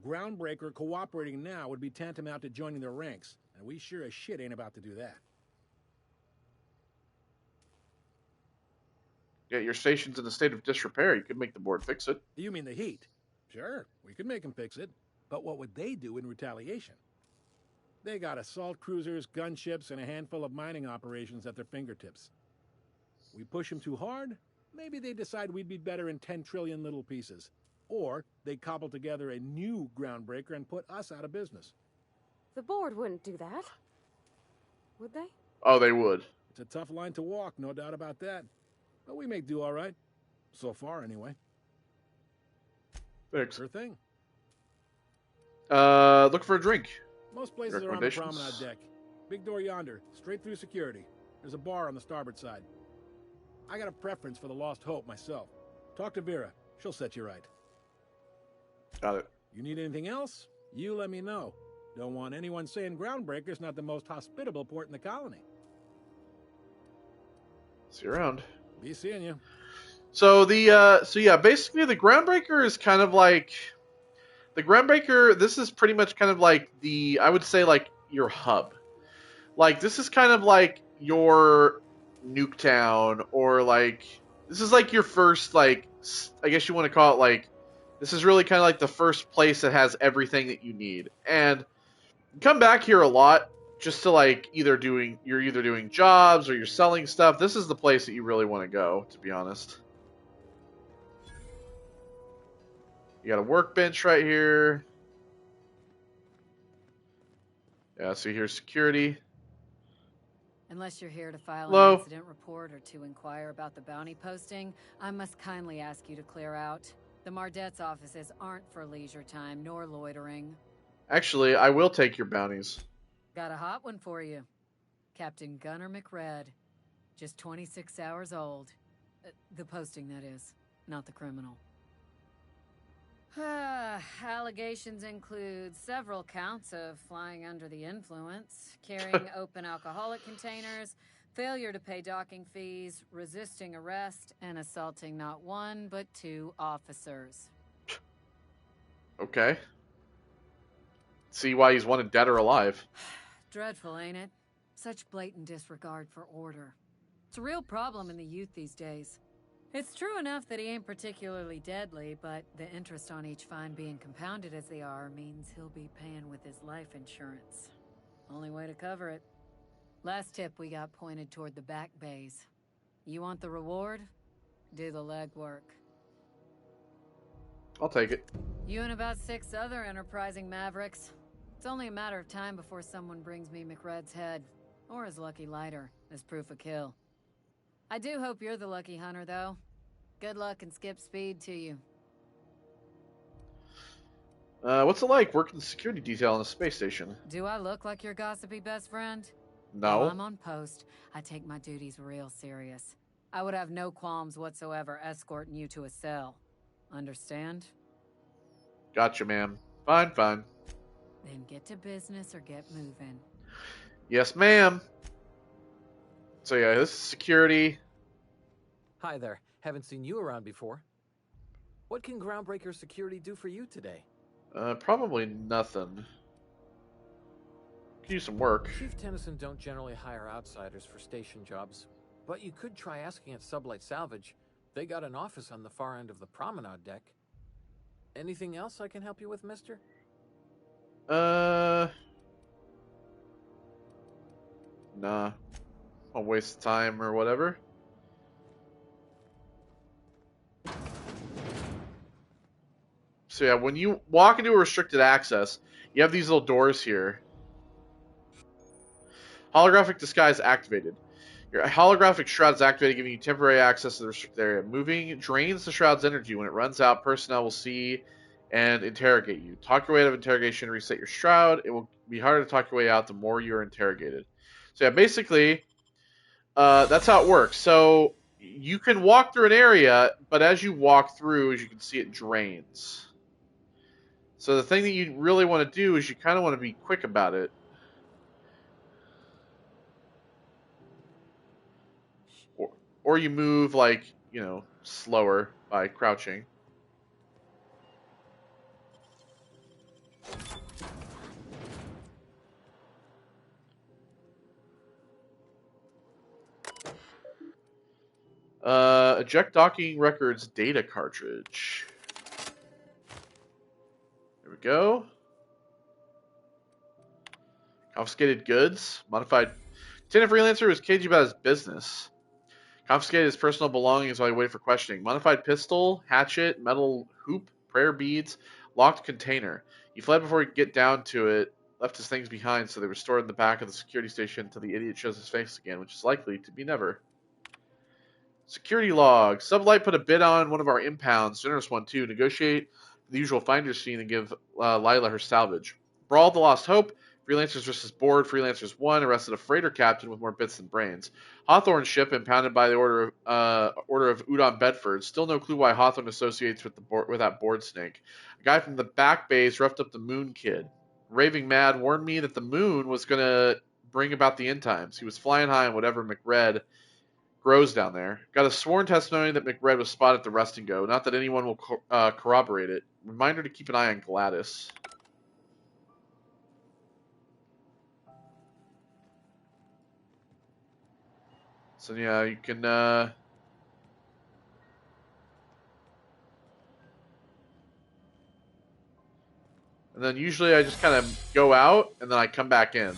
Groundbreaker cooperating now would be tantamount to joining their ranks, and we sure as shit ain't about to do that. Yeah, your station's in a state of disrepair. You could make the board fix it. You mean the heat? Sure, we could make them fix it. But what would they do in retaliation? They got assault cruisers, gunships, and a handful of mining operations at their fingertips. We push them too hard, maybe they decide we'd be better in 10 trillion little pieces. Or they cobble together a new Groundbreaker and put us out of business. The board wouldn't do that. Would they? Oh, they would. It's a tough line to walk, no doubt about that. But we make do all right. So far, anyway. Thanks. Sure thing. Look for a drink. Most places are on the promenade deck. Big door yonder, straight through security. There's a bar on the starboard side. I got a preference for the Lost Hope myself. Talk to Vera. She'll set you right. Got it. You need anything else? You let me know. Don't want anyone saying Groundbreaker's not the most hospitable port in the colony. See you around. Be seeing you. So basically the Groundbreaker is kind of like this is pretty much kind of like I would say like your hub. Like this is kind of like your Nuketown, or like this is like your first, like, I guess you want to call it, like, this is really kind of like the first place that has everything that you need. And you come back here a lot just to like you're either doing jobs or you're selling stuff. This is the place that you really want to go, to be honest. You got a workbench right here. Yeah, so here's security. Unless you're here to file Hello? an incident report or to inquire about the bounty posting, I must kindly ask you to clear out. The Mardet's offices aren't for leisure time nor loitering. Actually, I will take your bounties. Got a hot one for you. Captain Gunnar McRed. Just 26 hours old. The posting, that is. Not the criminal. Allegations include several counts of flying under the influence, carrying open alcoholic containers, failure to pay docking fees, resisting arrest, and assaulting not one but two officers. Okay. See why he's wanted dead or alive. Dreadful, ain't it? Such blatant disregard for order. It's a real problem in the youth these days. It's true enough that he ain't particularly deadly, but the interest on each fine being compounded as they are means he'll be paying with his life insurance. Only way to cover it. Last tip we got pointed toward the back bays. You want the reward? Do the legwork. I'll take it. You and about 6 other enterprising mavericks. It's only a matter of time before someone brings me McRed's head, or his lucky lighter, as proof of kill. I do hope you're the lucky hunter, though. Good luck and skip speed to you. What's it like working the security detail on a space station? Do I look like your gossipy best friend? No. While I'm on post, I take my duties real serious. I would have no qualms whatsoever escorting you to a cell. Understand? Gotcha, ma'am. Fine, fine. Then get to business or get moving. Yes, ma'am. So yeah, this is security. Hi there. Haven't seen you around before. What can Groundbreaker security do for you today? Probably nothing. Could use some work. Chief Tennyson don't generally hire outsiders for station jobs, but you could try asking at Sublight Salvage. They got an office on the far end of the promenade deck. Anything else I can help you with, mister? Nah. I'll waste time or whatever. So yeah, when you walk into a restricted access, you have these little doors here. Holographic disguise activated. Your holographic shroud is activated, giving you temporary access to the restricted area. Moving drains the shroud's energy. When it runs out, personnel will see and interrogate you. Talk your way out of interrogation to reset your shroud. It will be harder to talk your way out the more you are interrogated. So yeah, basically, that's how it works. So you can walk through an area, but as you walk through, as you can see, it drains. So the thing that you really want to do is you kind of want to be quick about it. Or you move like, you know, slower by crouching. Eject docking records data cartridge. There we go. Confiscated goods. Modified. Lieutenant Freelancer was cagey about his business. Confiscated his personal belongings while he waited for questioning. Modified pistol, hatchet, metal hoop, prayer beads, locked container. He fled before he could get down to it, left his things behind, so they were stored in the back of the security station until the idiot shows his face again, which is likely to be never. Security log. Sublight put a bid on one of our impounds, generous one too. Negotiate the usual finder's fee and give Lila her salvage. Brawl the Lost Hope. Freelancers versus Board. Freelancers 1 arrested a freighter captain with more bits than brains. Hawthorne's ship impounded by the order of Udon Bedford. Still no clue why Hawthorne associates with that board snake. A guy from the back base roughed up the Moon Kid. Raving Mad warned me that the moon was going to bring about the end times. He was flying high on whatever McRed grows down there. Got a sworn testimony that McRed was spotted at the rest and go. Not that anyone will corroborate it. Reminder to keep an eye on Gladys. So yeah, you can and then usually I just kind of go out and then I come back in.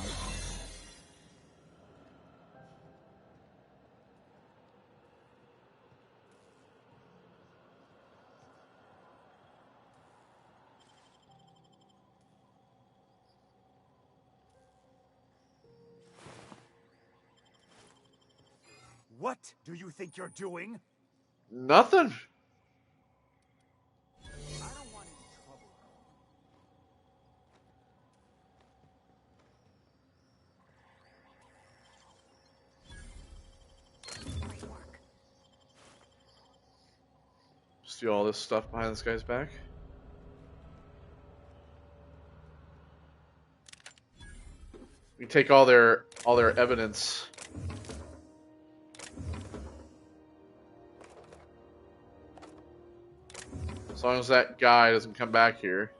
What do you think you're doing? Nothing. I don't want any trouble. Steal all this stuff behind this guy's back. We take all their evidence. As long as that guy doesn't come back here.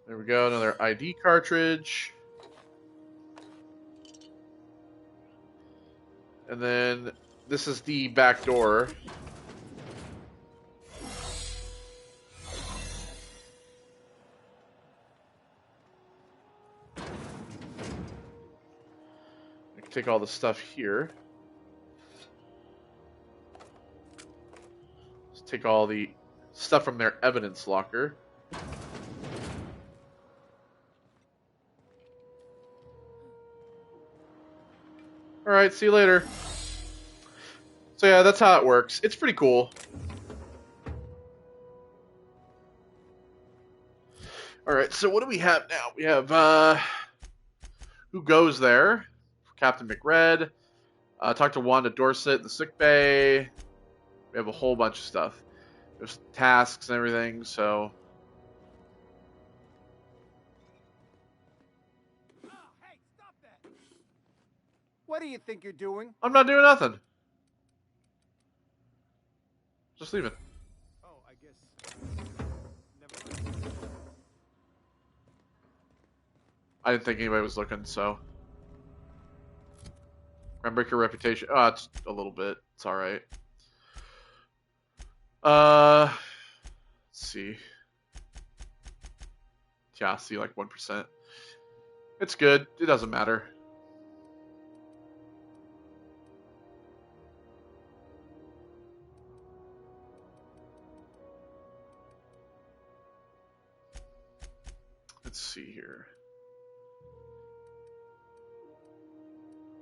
There we go, another ID cartridge. And then this is the back door. I can take all the stuff here. Let's take all the stuff from their evidence locker. Alright, see you later. So yeah, that's how it works. It's pretty cool. Alright, so what do we have now? We have, who goes there? Captain McRed. Talk to Wanda Dorset in the sick bay. We have a whole bunch of stuff. There's tasks and everything, so... Oh, hey, stop that! What do you think you're doing? I'm not doing nothing. Just leaving. Oh, I guess... never mind. I didn't think anybody was looking, so... Groundbreaker reputation. Oh, it's a little bit. It's alright. Let's see. Yeah, see, like 1%. It's good. It doesn't matter. Let's see here.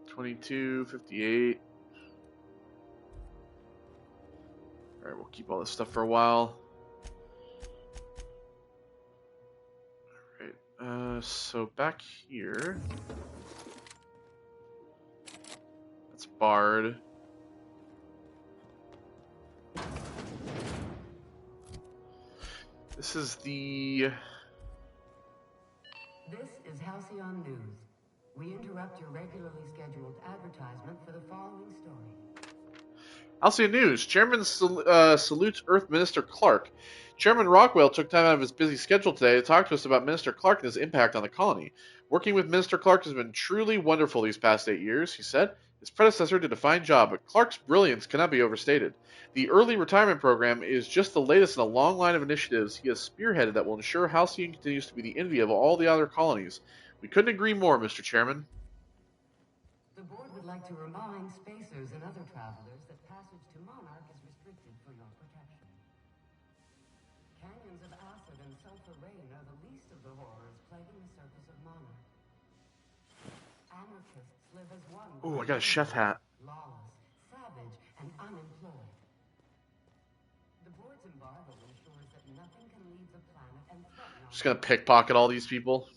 2258. Alright, we'll keep all this stuff for a while. Alright, so back here. That's barred. This is the... This is Halcyon News. We interrupt your regularly scheduled advertisement for the following story. Halcyon News. Chairman salutes Earth Minister Clark. Chairman Rockwell took time out of his busy schedule today to talk to us about Minister Clark and his impact on the colony. Working with Minister Clark has been truly wonderful these past 8 years, he said. His predecessor did a fine job, but Clark's brilliance cannot be overstated. The early retirement program is just the latest in a long line of initiatives he has spearheaded that will ensure Halcyon continues to be the envy of all the other colonies. We couldn't agree more, Mr. Chairman. The board would like to remind spacers and other travelers that passage to Monarch is restricted for your protection. Canyons of acid and sulfur rain are the least of the horrors plaguing the surface of Monarch. Anarchists live as one. Ooh, I got a chef hat. Lawless, savage, and unemployed. The board's embargo ensures that nothing can leave the planet and threaten. Just gonna pickpocket all these people.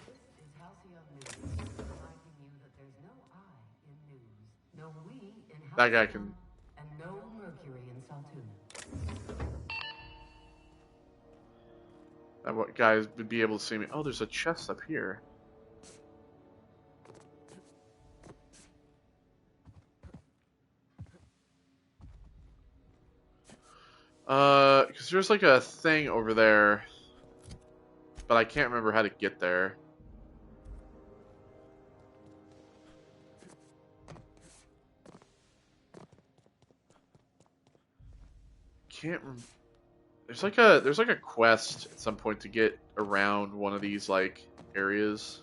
This is Halcyon News, reminding you that there's no I in news, no we in Halcyon, That guy can... and no Mercury in Saltuna. That guys would be able to see me. Oh, there's a chest up here. Because there's like a thing over there, but I can't remember how to get there. There's like a quest at some point to get around one of these like areas.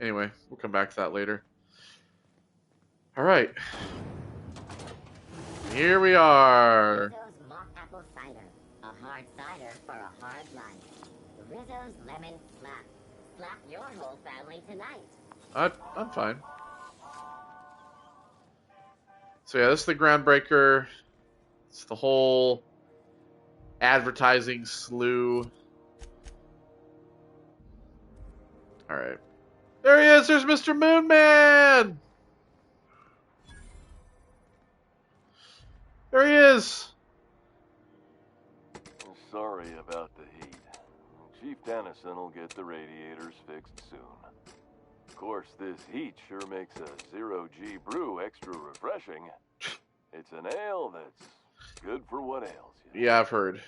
Anyway, we'll come back to that later. All right, here we are. Rizzo's mock apple cider, a hard cider for a hard life. Rizzo's lemon slap. Slap your whole family tonight. I'm fine. So yeah, this is the Groundbreaker. It's the whole advertising slew. All right, there he is. There's Mr. Moonman. There he is. Sorry about the heat. Chief Dennison will get the radiators fixed soon. Of course, this heat sure makes a zero-G brew extra refreshing. It's an ale that's good for what ails you. Yeah, I've heard.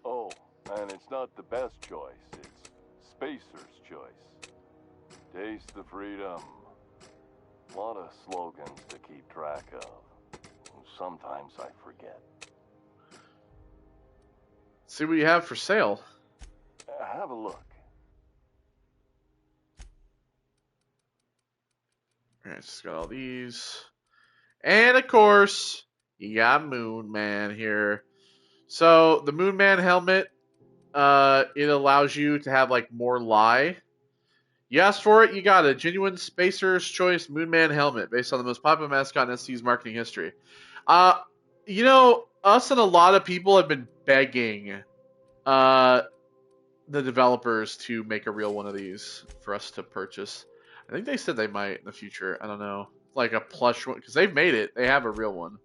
Oh, and it's not the best choice. It's Spacer's choice. Taste the freedom. A lot of slogans to keep track of. Sometimes I forget. See what you have for sale. Have a look. Alright, just got all these. And of course, you got Moonman here. So the Moonman helmet, it allows you to have like more lie. You asked for it, you got a genuine Spacer's Choice Moonman helmet based on the most popular mascot in SC's marketing history. You know, us and a lot of people have been begging the developers to make a real one of these for us to purchase. I think they said they might in the future. I don't know. Like a plush one, because they've made it. They have a real one.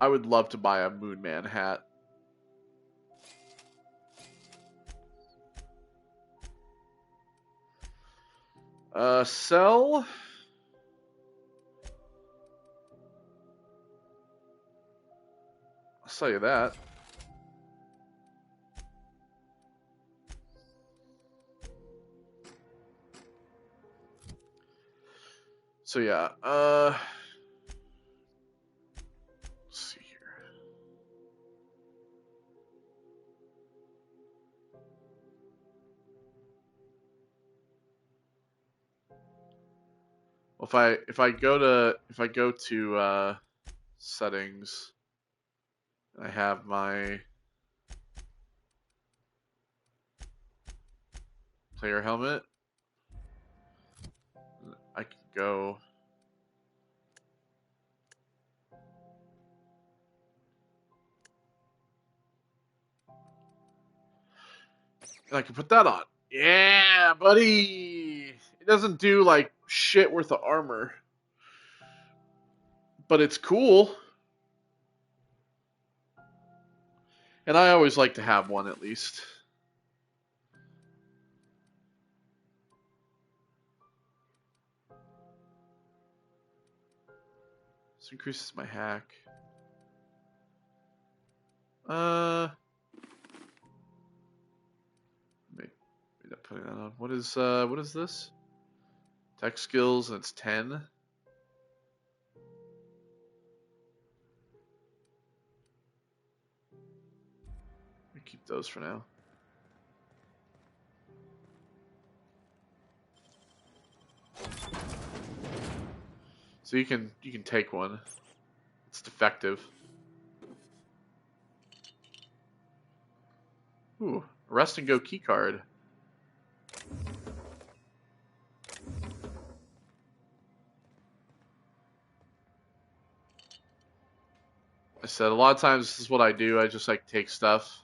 I would love to buy a Moonman hat. Sell. I'll sell you that. So yeah, let's see here. Well, if I go to settings, I have my player helmet. I can go. And I can put that on. Yeah, buddy! It doesn't do like shit worth of armor. But it's cool. And I always like to have one at least. This increases my hack. Maybe not putting that on. What is this? Tech skills, and it's 10. Keep those for now. So you can take one. It's defective. Ooh, arrest and go key card. I said a lot of times this is what I do. I just like take stuff.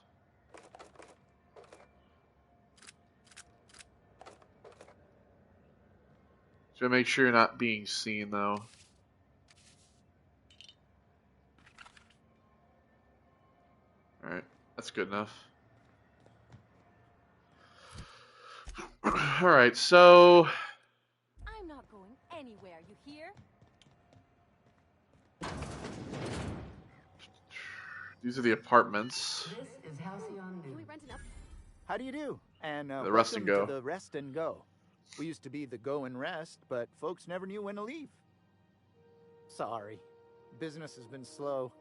So make sure you're not being seen though. Alright, that's good enough. Alright, so I'm not going anywhere, you hear? these are the apartments. This is Halcyon Can we rent an up? How do you do? And The rest and welcome go. to the Rest and Go. We used to be the Go and Rest, but folks never knew when to leave. Sorry. Business has been slow.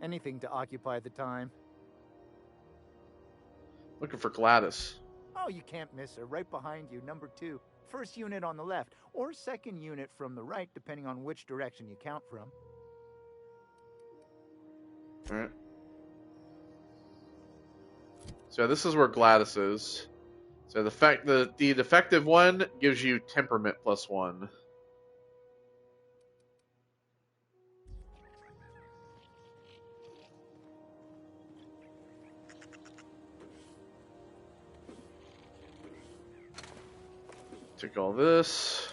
Anything to occupy the time. Looking for Gladys. Oh, you can't miss her. Right behind you, number 2. First unit on the left, or second unit from the right, depending on which direction you count from. Alright. So this is where Gladys is. So the defective one gives you temperament +1. Take all this.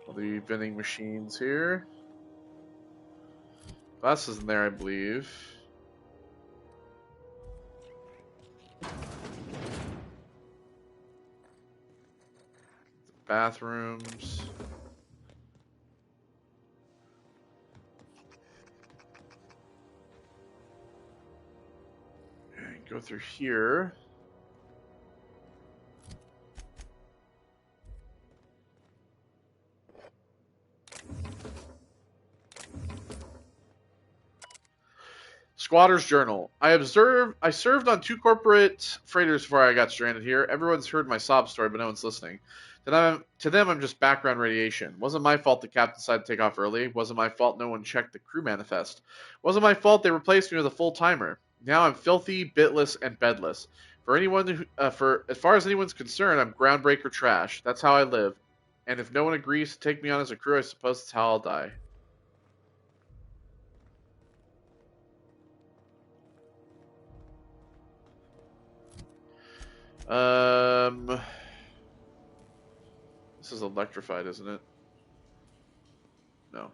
All the vending machines here. Glasses in there, I believe. Bathrooms. And go through here. Squatter's Journal. I served on 2 corporate freighters before I got stranded here. Everyone's heard my sob story, but no one's listening. To them, I'm just background radiation. Wasn't my fault the captain decided to take off early. Wasn't my fault no one checked the crew manifest. Wasn't my fault they replaced me with a full-timer. Now I'm filthy, bitless, and bedless. For as far as anyone's concerned, I'm groundbreaker trash. That's how I live. And if no one agrees to take me on as a crew, I suppose that's how I'll die. This is electrified, isn't it? No.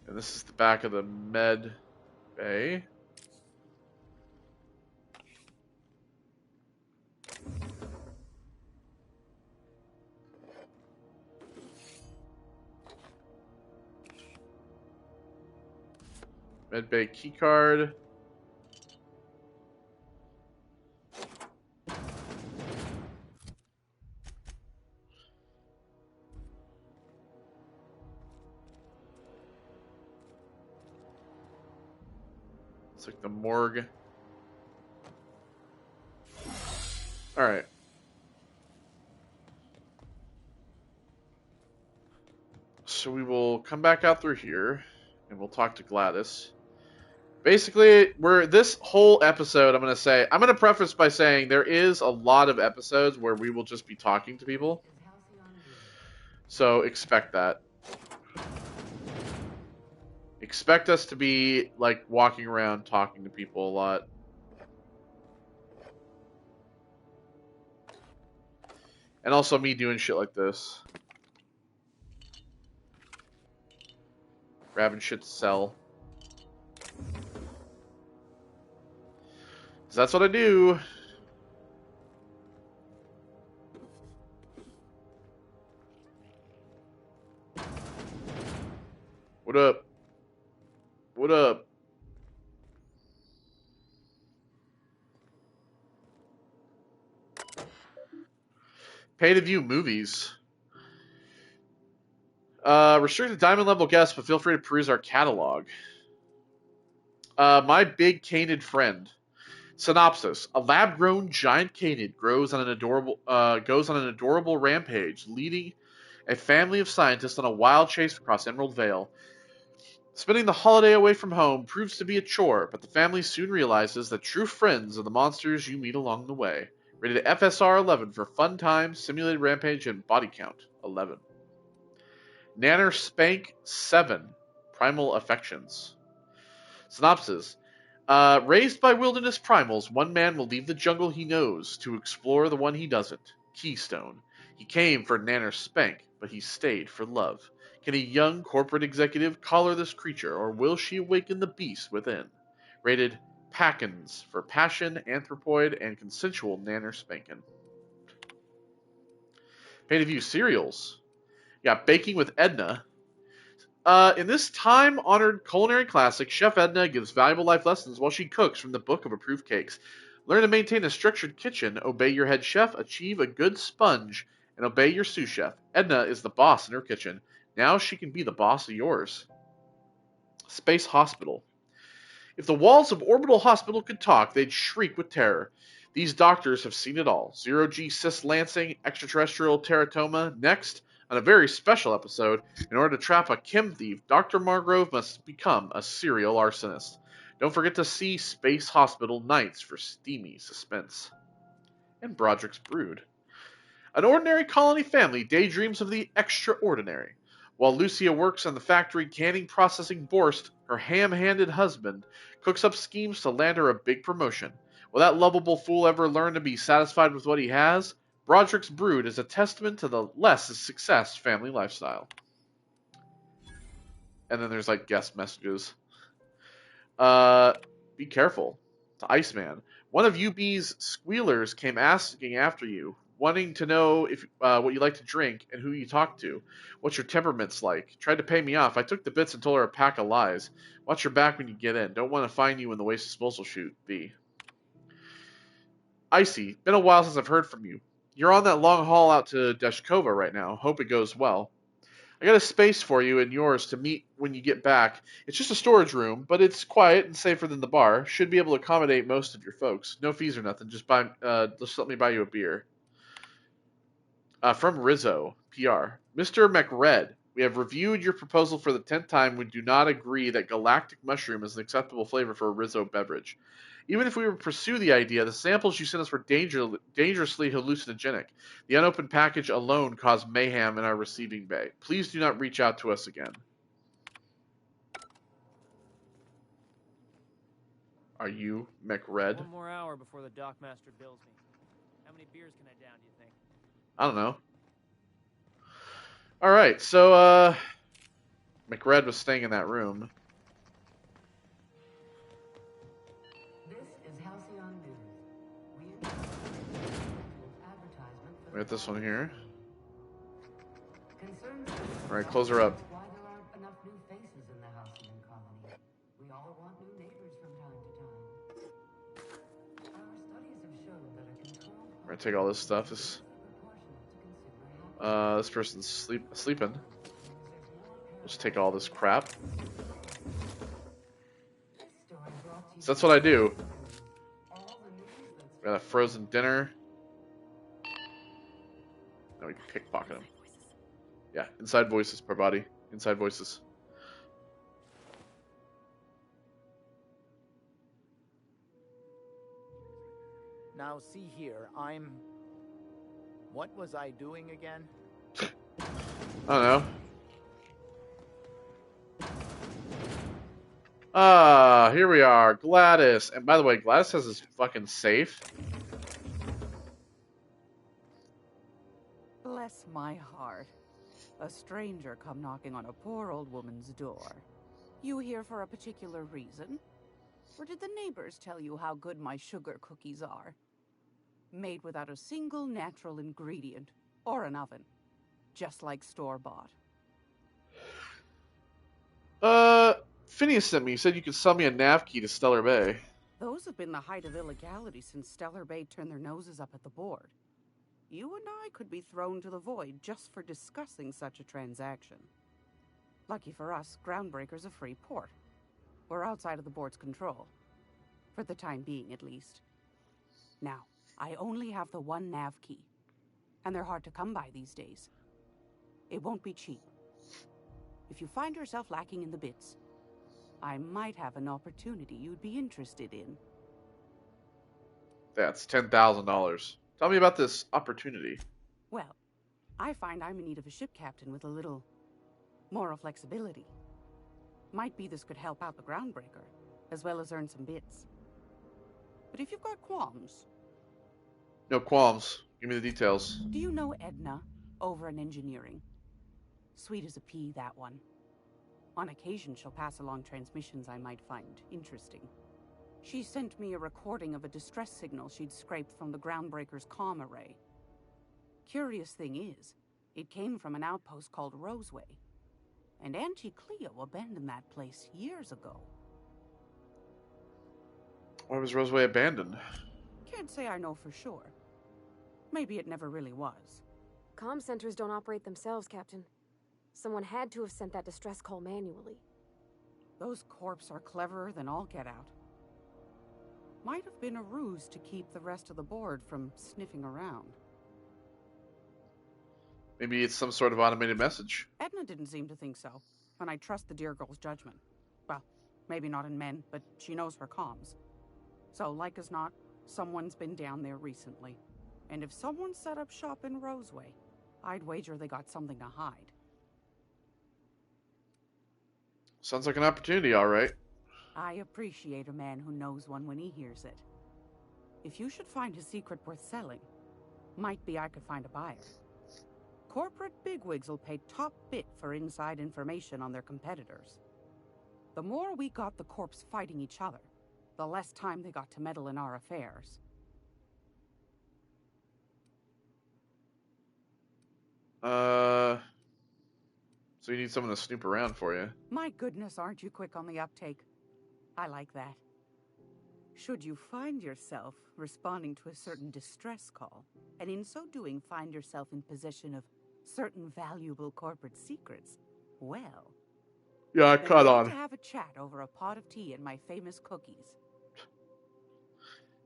And this is the back of the med bay. Medbay keycard. It's like the morgue. Alright. So we will come back out through here and we'll talk to Gladys. Basically, this whole episode, I'm going to preface by saying there is a lot of episodes where we will just be talking to people. So expect that. Expect us to be like walking around talking to people a lot. And also me doing shit like this. Grabbing shit to sell. Because that's what I do. What up? What up? Pay to view movies. Restricted diamond level guests, but feel free to peruse our catalog. My big canid friend. Synopsis: a lab-grown giant canid goes on an adorable rampage, leading a family of scientists on a wild chase across Emerald Vale. Spending the holiday away from home proves to be a chore, but the family soon realizes that true friends are the monsters you meet along the way. Rated FSR 11 for fun time, simulated rampage, and body count 11. Nanner Spank 7, Primal Affections. Synopsis: raised by wilderness primals, one man will leave the jungle he knows to explore the one he doesn't. Keystone. He came for Nanner Spank, but he stayed for love. Can a young corporate executive collar this creature, or will she awaken the beast within? Rated Packins for passion, anthropoid, and consensual Nanner Spankin'. Pay to view serials. You got Baking with Edna. In this time-honored culinary classic, Chef Edna gives valuable life lessons while she cooks from the Book of Approved Cakes. Learn to maintain a structured kitchen, obey your head chef, achieve a good sponge, and obey your sous chef. Edna is the boss in her kitchen. Now she can be the boss of yours. Space Hospital. If the walls of Orbital Hospital could talk, they'd shriek with terror. These doctors have seen it all. Zero-G cis lancing, extraterrestrial teratoma. Next, on a very special episode, in order to trap a chem thief, Dr. Margrove must become a serial arsonist. Don't forget to see Space Hospital Nights for steamy suspense. And Broderick's Brood. An ordinary colony family daydreams of the extraordinary. While Lucia works on the factory canning processing Borst, her ham-handed husband cooks up schemes to land her a big promotion. Will that lovable fool ever learn to be satisfied with what he has? Broderick's Brood is a testament to the less is success family lifestyle. And then there's like guest messages. Be careful. To Iceman. One of UB's squealers came asking after you, wanting to know if what you like to drink and who you talk to. What's your temperaments like? Tried to pay me off. I took the bits and told her a pack of lies. Watch your back when you get in. Don't want to find you in the waste disposal chute. B. Icy. Been a while since I've heard from you. You're on that long haul out to Deshkova right now. Hope it goes well. I got a space for you and yours to meet when you get back. It's just a storage room, but it's quiet and safer than the bar. Should be able to accommodate most of your folks. No fees or nothing. Just let me buy you a beer. From Rizzo, PR. Mr. McRed, we have reviewed your proposal for the 10th time. We do not agree that galactic mushroom is an acceptable flavor for a Rizzo beverage. Even if we were to pursue the idea, the samples you sent us were dangerously hallucinogenic. The unopened package alone caused mayhem in our receiving bay. Please do not reach out to us again. Are you McRed? One more hour before the dockmaster bills me. How many beers can I down, do you think? I don't know. Alright, so, McRed was staying in that room. We got this one here. Alright, close her up. We're gonna take all this stuff. This person's sleeping. Let's take all this crap. So that's what I do. Got a frozen dinner. Now we can pickpocket him. Yeah, inside voices, per body. Inside voices. Now see here, what was I doing again? I don't know. Ah, here we are, Gladys. And by the way, Gladys has this fucking safe. Bless my heart. A stranger come knocking on a poor old woman's door. You here for a particular reason? Or did the neighbors tell you how good my sugar cookies are? Made without a single natural ingredient or an oven. Just like store-bought. Phineas sent me. He said you could sell me a nav key to Stellar Bay. Those have been the height of illegality since Stellar Bay turned their noses up at the board. You and I could be thrown to the void just for discussing such a transaction. Lucky for us, Groundbreaker's a free port. We're outside of the board's control. For the time being, at least. Now, I only have the one nav key. And they're hard to come by these days. It won't be cheap. If you find yourself lacking in the bits, I might have an opportunity you'd be interested in. That's $10,000. Tell me about this opportunity. Well, I find I'm in need of a ship captain with a little moral flexibility. Might be this could help out the Groundbreaker, as well as earn some bits. But if you've got qualms... No qualms. Give me the details. Do you know Edna, over in engineering? Sweet as a pea, that one. On occasion, she'll pass along transmissions I might find interesting. She sent me a recording of a distress signal she'd scraped from the Groundbreaker's comm array. Curious thing is, it came from an outpost called Roseway. And Auntie Cleo abandoned that place years ago. Why was Roseway abandoned? Can't say I know for sure. Maybe it never really was. Comm centers don't operate themselves, Captain. Someone had to have sent that distress call manually. Those corps are cleverer than all get out. Might have been a ruse to keep the rest of the board from sniffing around. Maybe it's some sort of automated message. Edna didn't seem to think so, and I trust the dear girl's judgment. Well, maybe not in men, but she knows her comms. So, like as not, someone's been down there recently. And if someone set up shop in Roseway, I'd wager they got something to hide. Sounds like an opportunity, all right. I appreciate a man who knows one when he hears it. If you should find a secret worth selling, might be I could find a buyer. Corporate bigwigs will pay top bit for inside information on their competitors. The more we got the corps fighting each other, the less time they got to meddle in our affairs. So you need someone to snoop around for you. My goodness, aren't you quick on the uptake? I like that. Should you find yourself responding to a certain distress call, and in so doing find yourself in possession of certain valuable corporate secrets, well... Yeah, I caught on. To have a chat over a pot of tea and my famous cookies.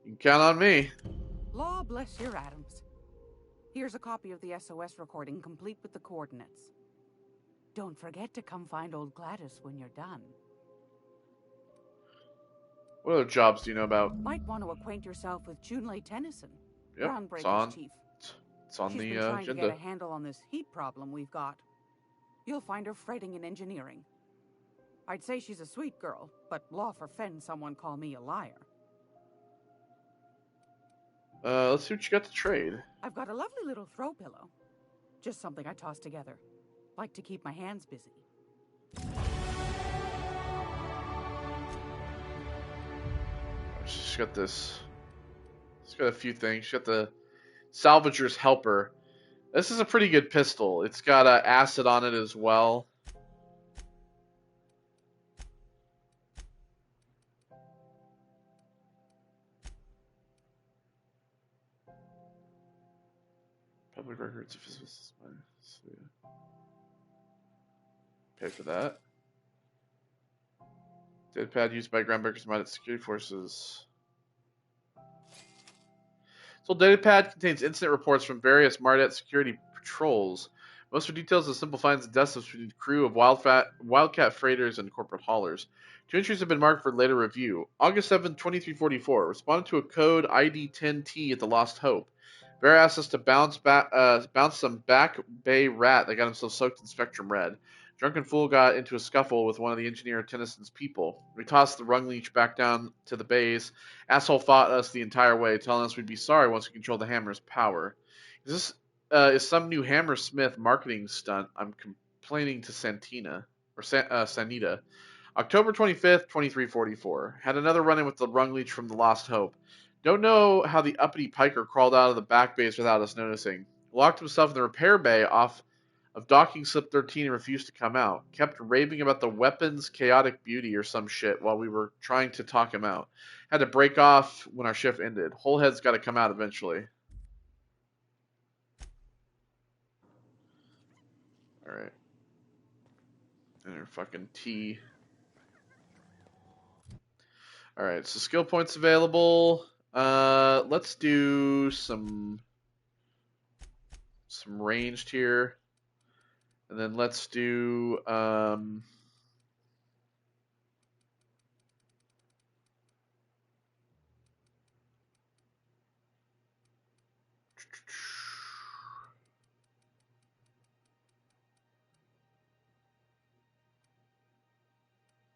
You can count on me. Law bless your atoms. Here's a copy of the SOS recording, complete with the coordinates. Don't forget to come find old Gladys when you're done. What other jobs do you know about? Might want to acquaint yourself with Junlei Tennyson, Yep, Groundbreaker's chief. It's on She's the been trying agenda. to get a handle on this heat problem we've got. You'll find her fretting in engineering. I'd say she's a sweet girl, but law forfend someone call me a liar. Let's see what you got to trade. I've got a lovely little throw pillow. Just something I toss together. Like to keep my hands busy. She's got this. She's got a few things. She's got the Salvager's Helper. This is a pretty good pistol. It's got acid on it as well. Public records. Pay for that. Data pad used by Groundbreaker's modded security forces. So data pad contains incident reports from various Mardet security patrols. Most are details of simple finds and deaths of the crew of Wildcat freighters and corporate haulers. 2 entries have been marked for later review. August 7, 2344. Responded to a code ID 10T at the Lost Hope. Bear asked us to bounce some back bay rat that got himself soaked in Spectrum Red. Drunken fool got into a scuffle with one of the engineer Tennyson's people. We tossed the rung leech back down to the bays. Asshole fought us the entire way, telling us we'd be sorry once we controlled the hammer's power. Is some new Hammersmith marketing stunt? I'm complaining to Santina or Sanita. October 25th, 2344. Had another run-in with the rung leech from the Lost Hope. Don't know how the uppity piker crawled out of the back base without us noticing. Locked himself in the repair bay off of docking slip 13 and refused to come out. Kept raving about the weapon's chaotic beauty or some shit while we were trying to talk him out. Had to break off when our shift ended. Whole head's got to come out eventually. Alright. And her fucking T. Alright, so skill points available. Let's do some ranged here. And then let's do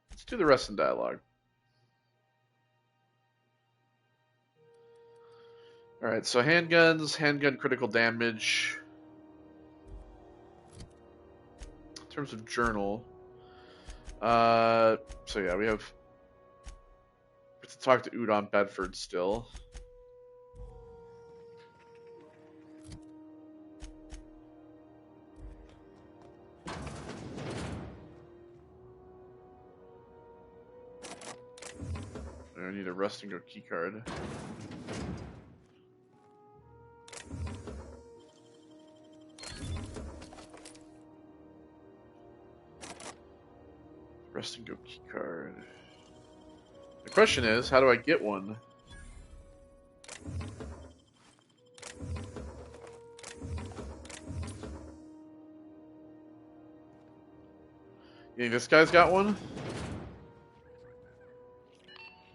let's do the rest in dialogue. Alright, so handguns, handgun critical damage. In terms of journal. So yeah, we have to talk to Udon Bedford still. I need a rest and go keycard. Rest and go keycard. The question is, how do I get one? You think this guy's got one?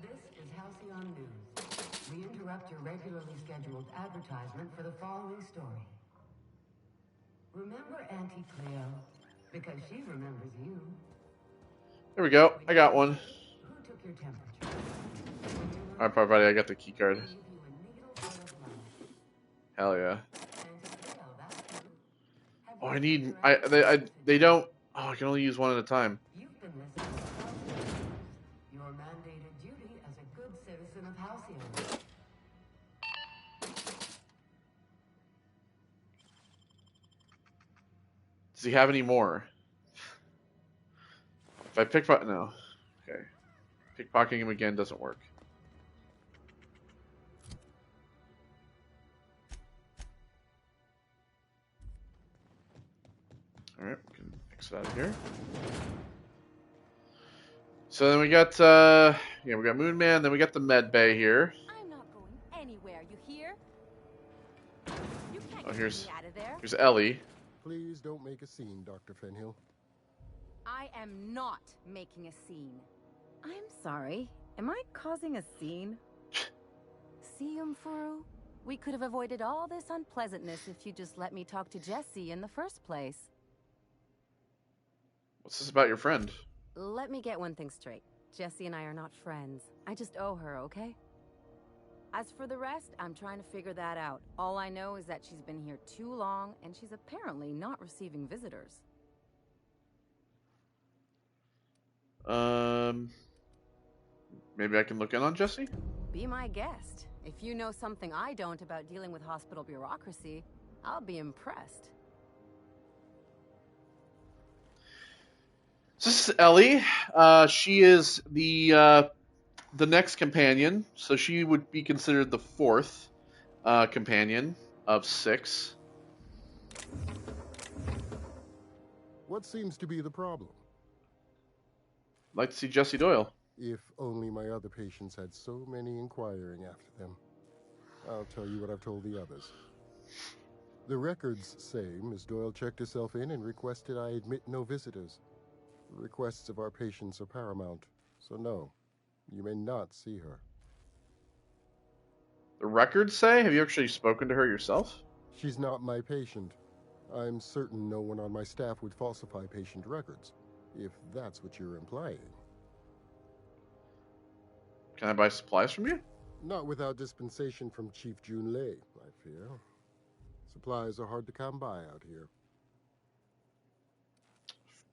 This is Halcyon News. We interrupt your regularly scheduled advertisement for the following story. Remember Auntie Cleo? Because she remembers you. There we go. I got one. Who took your temperature? Alright, buddy, I got the keycard. Hell yeah. Oh, I need. They don't. Oh, I can only use one at a time. You've been listening to Halcyon News. Your mandated duty as a good citizen of Halcyon. Does he have any more? If I pickpocket, no. Okay. Pickpocketing him again doesn't work. Alright, we can fix it out of here. So then we got, we got Moon Man, then we got the med bay here. I'm not going anywhere, you hear? You can't Oh, get me out of there. here's Ellie. Please don't make a scene, Dr. Fenhill. I am not making a scene. I'm sorry. Am I causing a scene? See, Furu? We could have avoided all this unpleasantness if you just let me talk to Jesse in the first place. What's this about your friend? Let me get one thing straight. Jesse and I are not friends. I just owe her, okay? As for the rest, I'm trying to figure that out. All I know is that she's been here too long, and she's apparently not receiving visitors. Maybe I can look in on Jesse? Be my guest. If you know something I don't about dealing with hospital bureaucracy, I'll be impressed. This is Ellie. She is the next companion, so she would be considered the fourth companion of 6. What seems to be the problem? I'd like to see Jesse Doyle. If only my other patients had so many inquiring after them. I'll tell you what I've told the others. The records say Ms. Doyle checked herself in and requested I admit no visitors. The requests of our patients are paramount, so no, you may not see her. The records say? Have you actually spoken to her yourself? She's not my patient. I'm certain no one on my staff would falsify patient records, if that's what you're implying. Can I buy supplies from you? Not without dispensation from Chief Junlei, I fear. Supplies are hard to come by out here.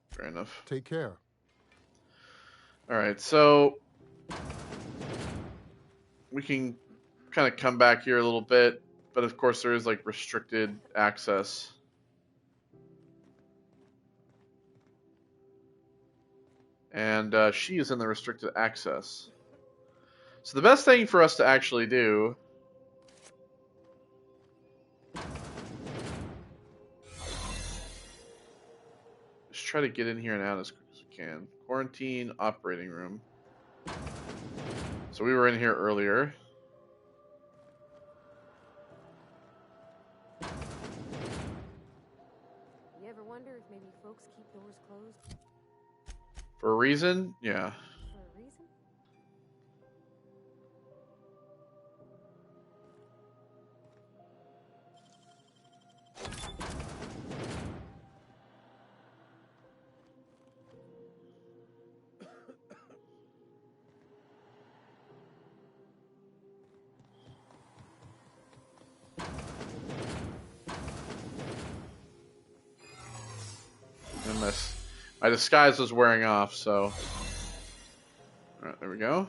Fair enough. Take care. Alright, so we can kind of come back here a little bit, but of course there is like restricted access. And she is in the restricted access. So the best thing for us to actually do is try to get in here and out as quick as we can. Quarantine operating room. So we were in here earlier. You ever wonder if maybe folks keep doors closed? For a reason? Yeah. For a reason? And my disguise was wearing off, so. Alright, there we go.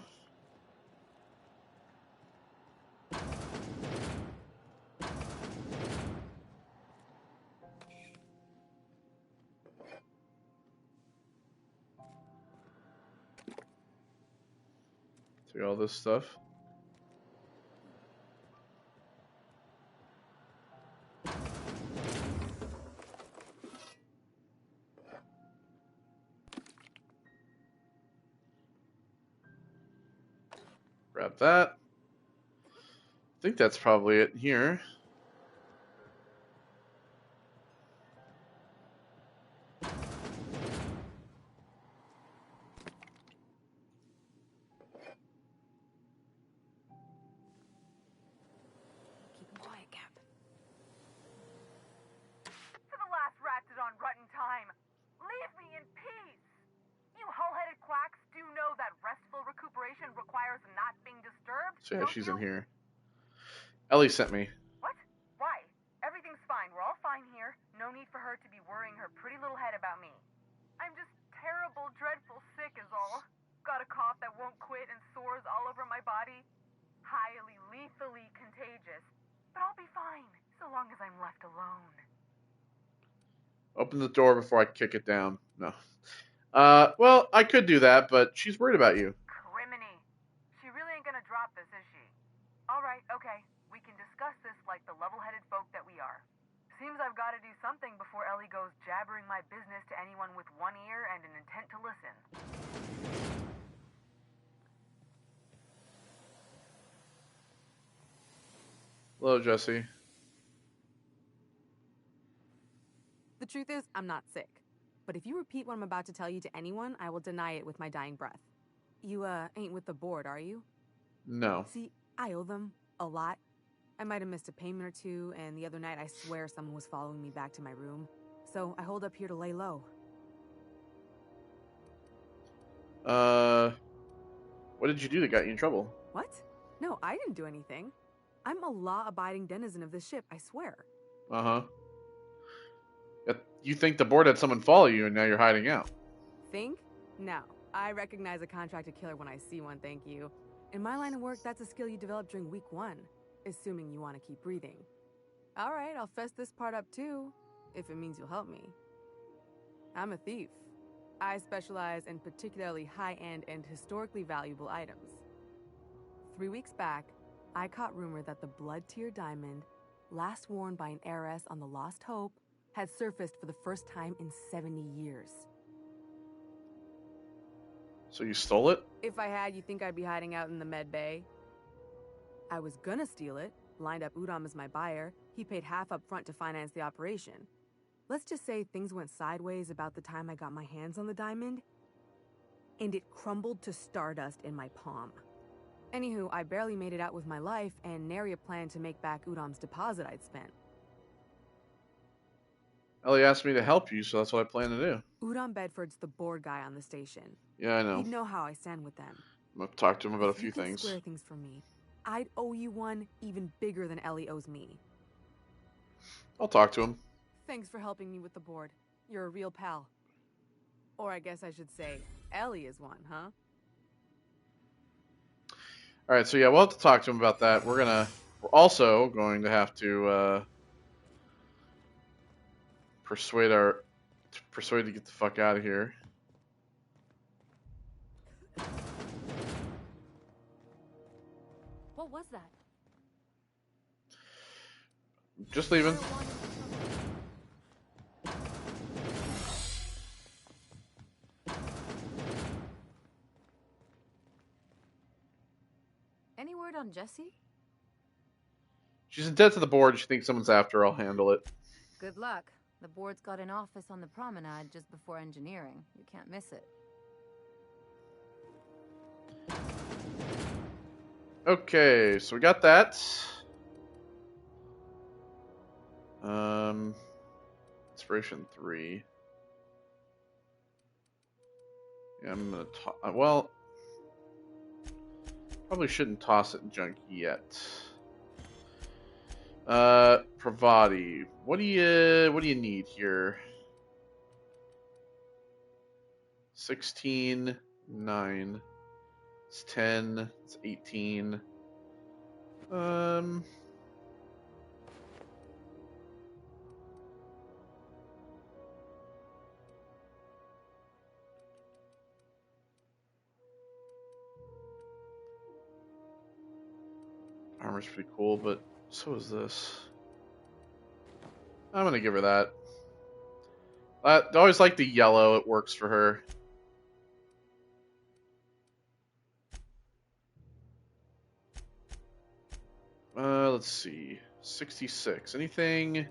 Take all this stuff. Grab that. I think that's probably it here. Keep him quiet, Cap. For the last ratted on rotten time, leave me in peace! You hull-headed quacks do know that restful recuperation requires not being disturbed, So yeah, don't she's you? in here. Ellie sent me. What? Why? Everything's fine. We're all fine here. No need for her to be worrying her pretty little head about me. I'm just terrible, dreadful sick is all. Got a cough that won't quit and sores all over my body. Highly, lethally contagious. But I'll be fine, so long as I'm left alone. Open the door before I kick it down. No. Well, I could do that, but she's worried about you. Criminy. She really ain't gonna drop this, is she? Alright, okay. We can discuss this like the level-headed folk that we are. Seems I've got to do something before Ellie goes jabbering my business to anyone with one ear and an intent to listen. Hello, Jesse. The truth is, I'm not sick. But if you repeat what I'm about to tell you to anyone, I will deny it with my dying breath. You, ain't with the board, are you? No. See, I owe them a lot. I might have missed a payment or two, and the other night I swear someone was following me back to my room. So I hold up here to lay low. What did you do that got you in trouble? What? No, I didn't do anything. I'm a law-abiding denizen of this ship, I swear. Uh-huh. You think the board had someone follow you, and now you're hiding out. Think? No. I recognize a contracted killer when I see one, thank you. In my line of work, that's a skill you develop during week 1, assuming you want to keep breathing. All right, I'll fess this part up too, if it means you'll help me. I'm a thief. I specialize in particularly high-end and historically valuable items. 3 weeks back, I caught rumor that the Blood Tier diamond, last worn by an heiress on the Lost Hope, had surfaced for the first time in 70 years. So you stole it? If I had, you think I'd be hiding out in the med bay? I was gonna steal it, lined up Udam as my buyer. He paid half up front to finance the operation. Let's just say things went sideways about the time I got my hands on the diamond, and it crumbled to stardust in my palm. Anywho, I barely made it out with my life, and nary a plan to make back Udam's deposit I'd spent. Ellie asked me to help you, so that's what I plan to do. Udam Bedford's the board guy on the station. Yeah, I know. He'd know how I stand with them. I'm gonna talk to him about a If few you could things. square things for me, I'd owe you one even bigger than Ellie owes me. I'll talk to him. Thanks for helping me with the board. You're a real pal. Or I guess I should say, Ellie is one, huh? All right, so yeah, we'll have to talk to him about that. We're also going to have to persuade to get the fuck out of here. What was that? Just leaving. Any word on Jessie? She's in debt to the board. She thinks someone's after her. I'll handle it. Good luck. The board's got an office on the promenade just before engineering. You can't miss it. Okay, so we got that. Inspiration 3. Yeah, I'm gonna well, probably shouldn't toss it in junk yet. Pravati, what do you need here? 16, 9. It's 10. It's 18. Armor's pretty cool, but so is this. I'm gonna give her that. I always like the yellow. It works for her. Let's see. 66. Anything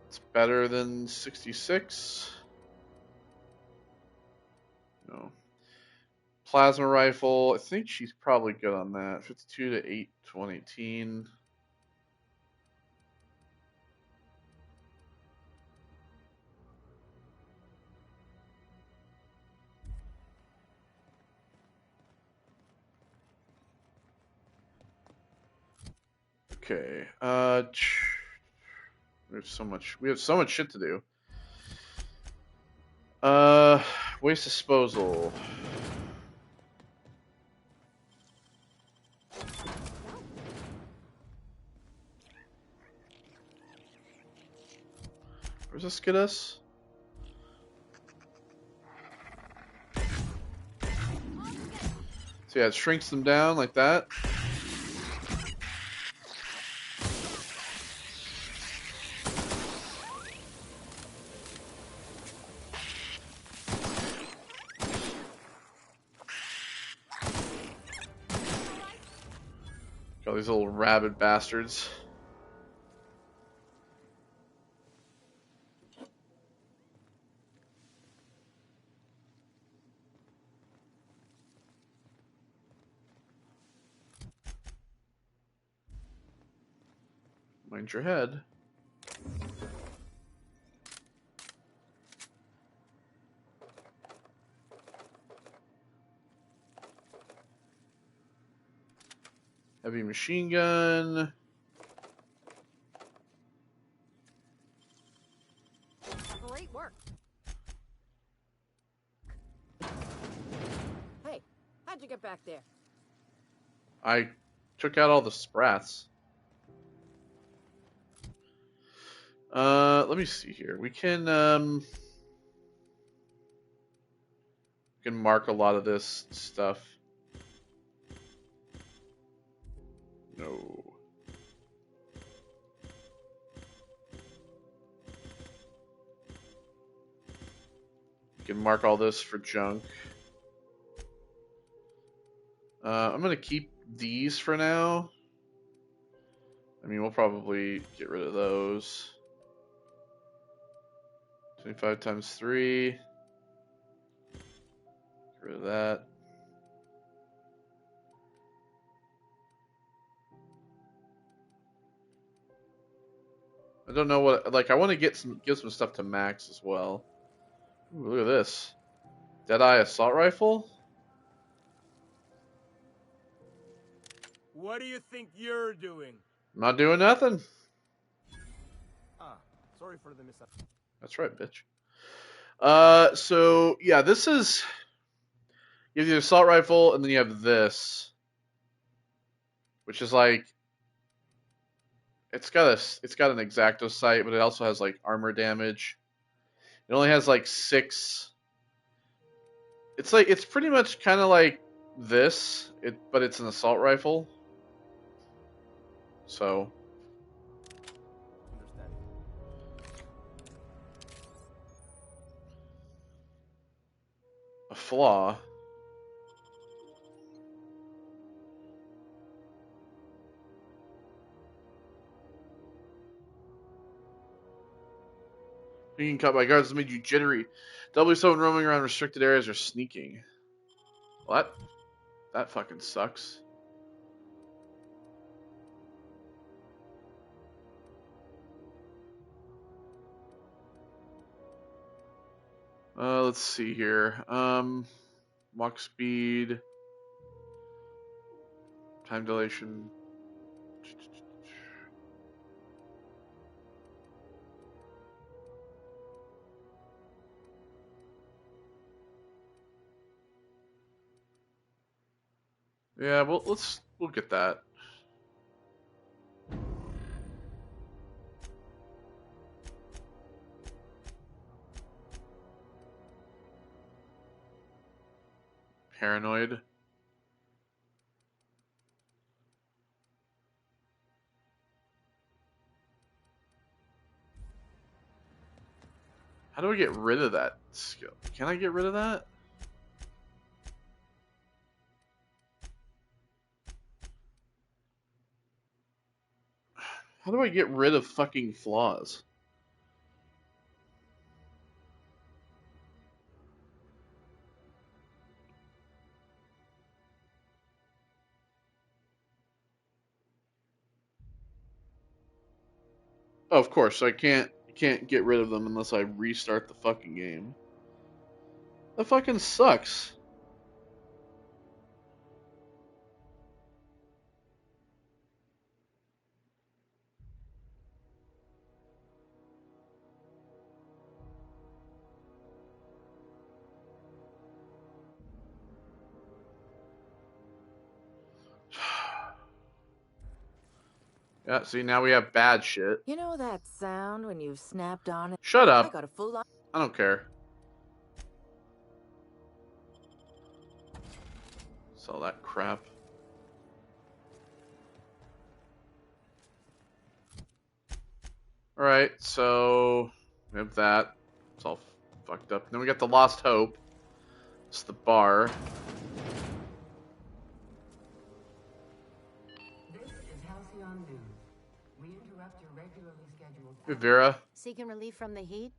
that's better than 66? No. Plasma rifle. I think she's probably good on that. 52 to 8, 118. Okay. We have so much shit to do. Waste disposal. Where's this get us? So yeah, it shrinks them down like that. Got these little rabid bastards. Mind your head. Heavy machine gun. Great work. Hey, how'd you get back there? I took out all the sprats. Let me see here. We can mark a lot of this stuff. No. We can mark all this for junk. I'm gonna keep these for now. I mean, we'll probably get rid of those. 25 times 3. Get rid of that. I don't know what, like, I want to give some stuff to Max as well. Ooh, look at this. Deadeye assault rifle? What do you think you're doing? I'm not doing nothing. Ah, sorry for the mishap. That's right, bitch. So yeah, this is, you have the assault rifle, and then you have this, which is like, it's got an exacto sight, but it also has like armor damage. It only has like 6. It's pretty much kind of like this, but it's an assault rifle. So a flaw. Being caught by guards has made you jittery. Doubly so when roaming around restricted areas or sneaking. What? That fucking sucks. Let's see here. Walk speed, time dilation. Yeah, well, we'll get that. Paranoid. How do I get rid of that skill? Can I get rid of that? How do I get rid of fucking flaws? Oh, of course, I can't get rid of them unless I restart the fucking game. That fucking sucks. Yeah, see, now we have bad shit. You know that sound when you've snapped on it? Shut I up. got a full on. I don't care. Sell that crap. Alright, so we have that. It's all fucked up. Then we got the Lost Hope. It's the bar. This is Halcyon News. We interrupt your regularly scheduled... Hey, Vera. Seeking relief from the heat?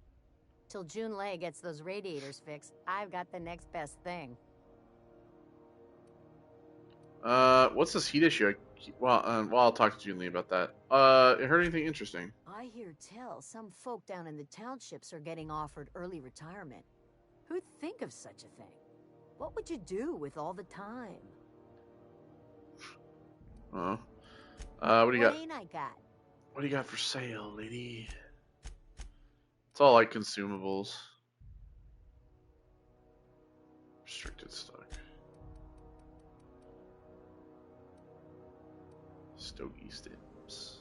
Till June Lay gets those radiators fixed, I've got the next best thing. What's this heat issue? Well, I'll talk to Junli about that. You heard anything interesting? I hear tell some folk down in the townships are getting offered early retirement. Who'd think of such a thing? What would you do with all the time? Oh. What do you got? What ain't I got? What do you got for sale, lady? It's all like consumables. Restricted stock. Stogie stamps.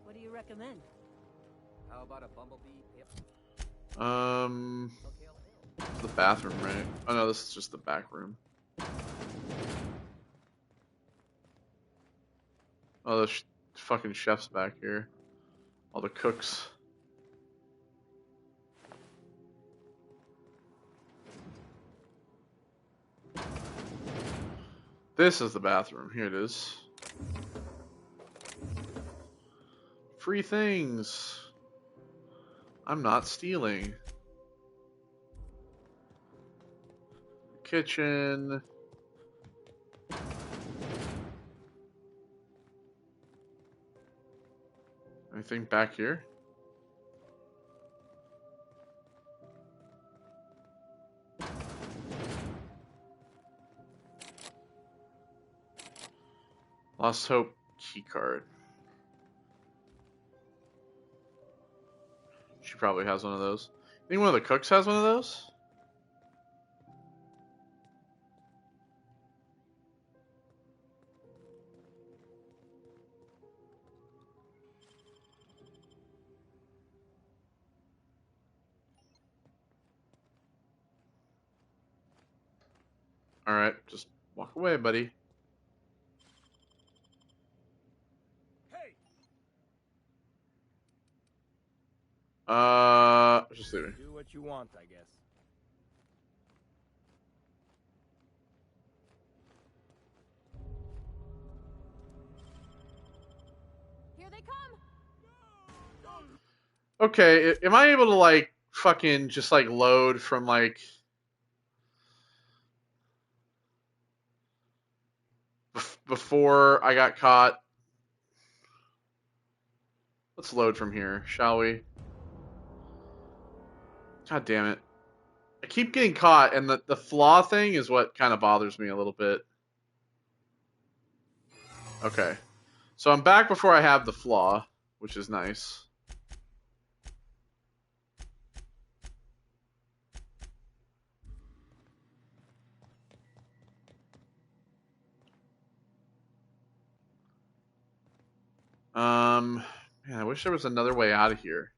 What do you recommend? How about a bumblebee? Yep. It's the bathroom, right? Oh no, this is just the back room. Oh, the fucking chef's back here. All the cooks. This is the bathroom. Here it is. Free things. I'm not stealing. Kitchen. Anything back here? Lost Hope keycard. She probably has one of those. Think one of the cooks has one of those? Alright, just walk away, buddy. Just leaving. Do what you want, I guess. Here they come. Okay, am I able to like fucking just like load from like before I got caught? Let's load from here, shall we? God damn it. I keep getting caught, and the flaw thing is what kind of bothers me a little bit. Okay. So I'm back before I have the flaw, which is nice. Man, I wish there was another way out of here.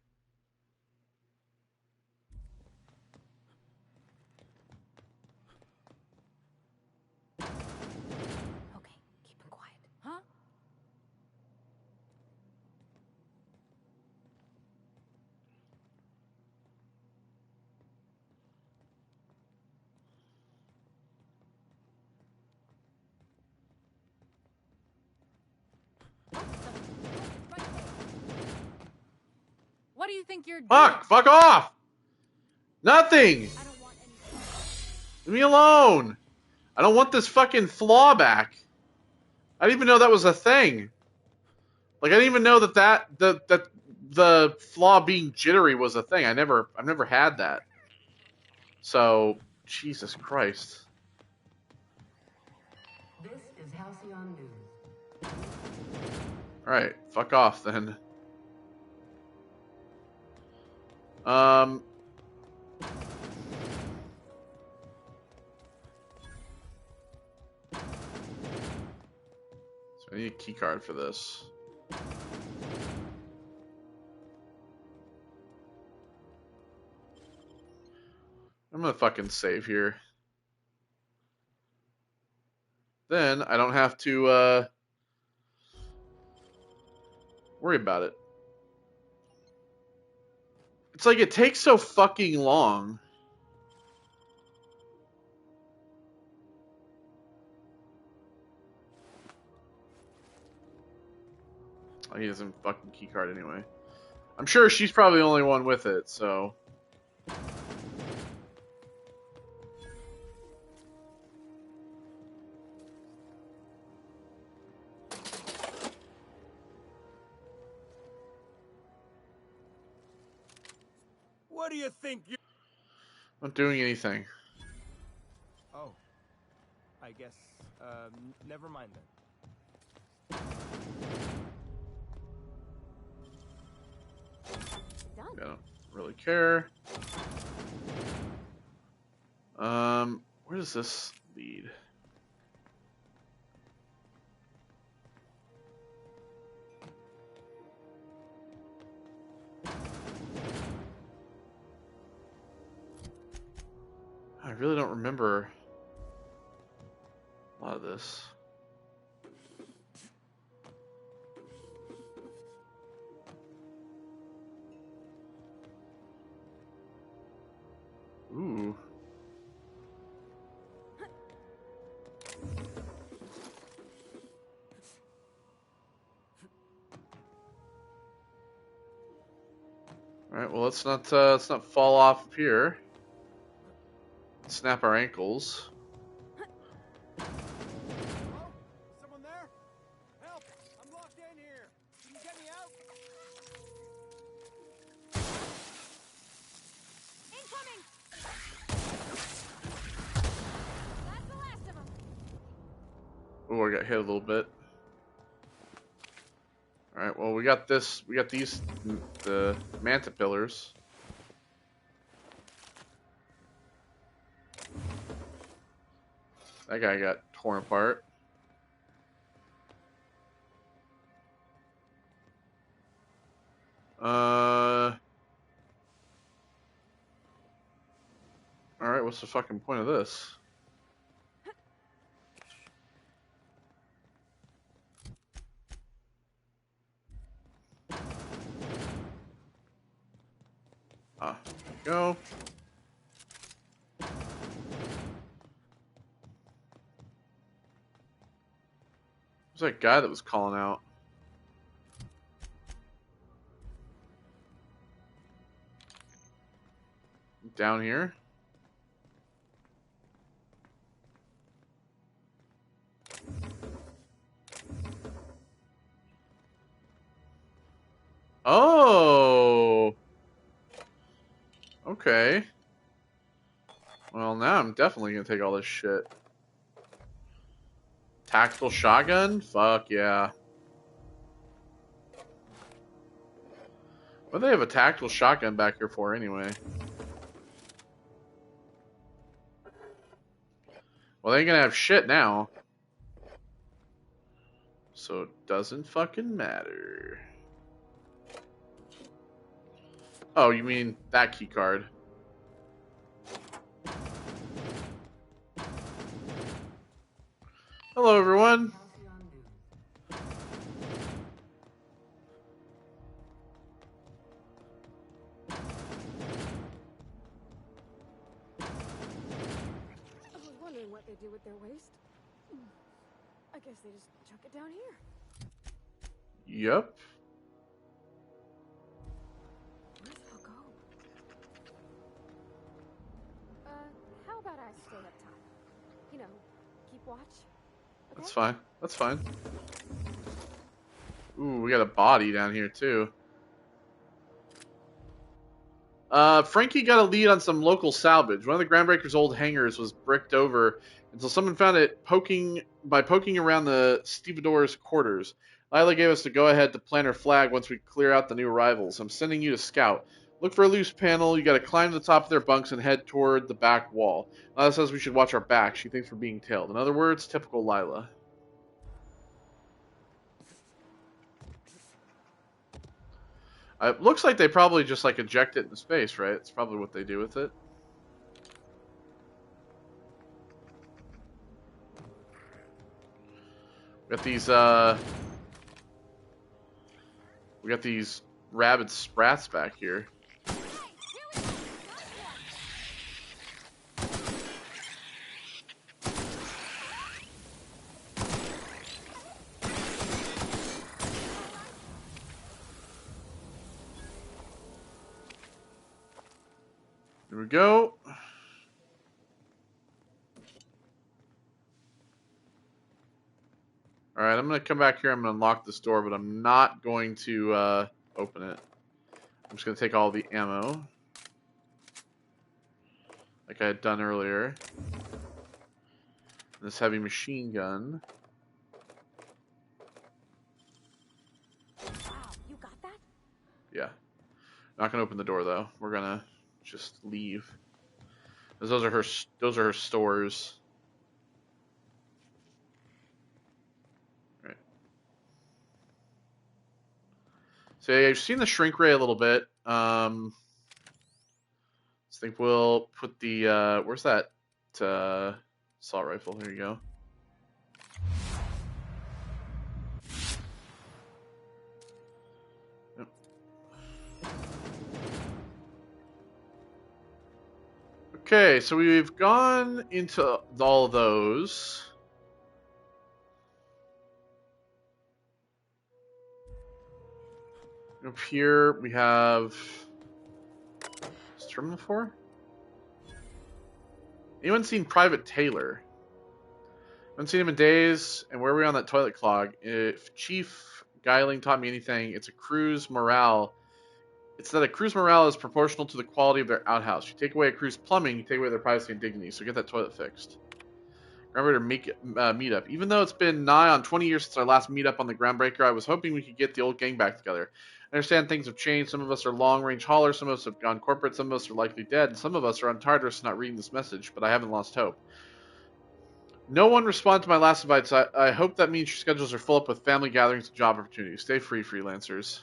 Okay, keep it quiet. Huh? What do you think you're doing? Fuck off! Nothing! Leave me alone! I don't want this fucking flaw back. I didn't even know that was a thing. Like, I didn't even know that the flaw being jittery was a thing. I've never had that. So, Jesus Christ. This is Halcyon News. Alright, fuck off then. So I need a key card for this. I'm gonna fucking save here. Then I don't have to worry about it. It's like it takes so fucking long. Oh, he doesn't fucking keycard anyway. I'm sure she's probably the only one with it, so. What do you think you're... Not doing anything. Oh. I guess, never mind then. I don't really care. Where does this lead? I really don't remember a lot of this. Ooh. All right. Well, let's not fall off of here. Snap our ankles. Someone there? Help! I'm locked in here. Can you get me out? Oh, I got hit a little bit. Alright, well, we got this. We got these, the manta pillars. That guy got torn apart. Alright, what's the fucking point of this? Ah, there we go. Who's that guy that was calling out? Down here? Oh! Okay. Well, now I'm definitely gonna take all this shit. Tactical shotgun? Fuck yeah. What do they have a tactical shotgun back here for anyway? Well, they ain't gonna have shit now. So it doesn't fucking matter. Oh, you mean that key card? Hello, everyone. I was wondering what they do with their waste. I guess they just chuck it down here. Yep. Where's it all go? How about I stay up top? You know, keep watch. Okay? That's fine. That's fine. Ooh, we got a body down here too. Frankie got a lead on some local salvage. One of the Groundbreaker's old hangars was bricked over until someone found it poking around the stevedore's quarters. Lila gave us the go-ahead to plant her flag once we clear out the new arrivals. I'm sending you to scout. Look for a loose panel. You got to climb to the top of their bunks and head toward the back wall. Lila says we should watch our back. She thinks we're being tailed. In other words, typical Lila. It looks like they probably just like eject it into space, right? It's probably what they do with it. We got these rabid sprats back here. Here we go. Alright, I'm going to come back here. I'm going to unlock this door, but I'm not going to open it. I'm just going to take all the ammo. Like I had done earlier. This heavy machine gun. Wow, you got that? Yeah. Not going to open the door, though. We're going to just leave. Because those are her stores. So yeah, you've seen the shrink ray a little bit. I think we'll put the where's that assault rifle? Here you go. Yep. Okay, so we've gone into all of those. Up here we have Terminal 4? Anyone seen Private Taylor? Haven't seen him in days, and where are we on that toilet clog? If Chief Geiling taught me anything, it's that a crew's morale is proportional to the quality of their outhouse. You take away a crew's plumbing, you take away their privacy and dignity, so get that toilet fixed. Groundbreaker meetup. Even though it's been nigh on 20 years since our last meetup on the Groundbreaker, I was hoping we could get the old gang back together. I understand things have changed. Some of us are long-range haulers, some of us have gone corporate, some of us are likely dead, and some of us are untired not reading this message, but I haven't lost hope. No one responded to my last invite, so I hope that means your schedules are full up with family gatherings and job opportunities. Stay free, freelancers.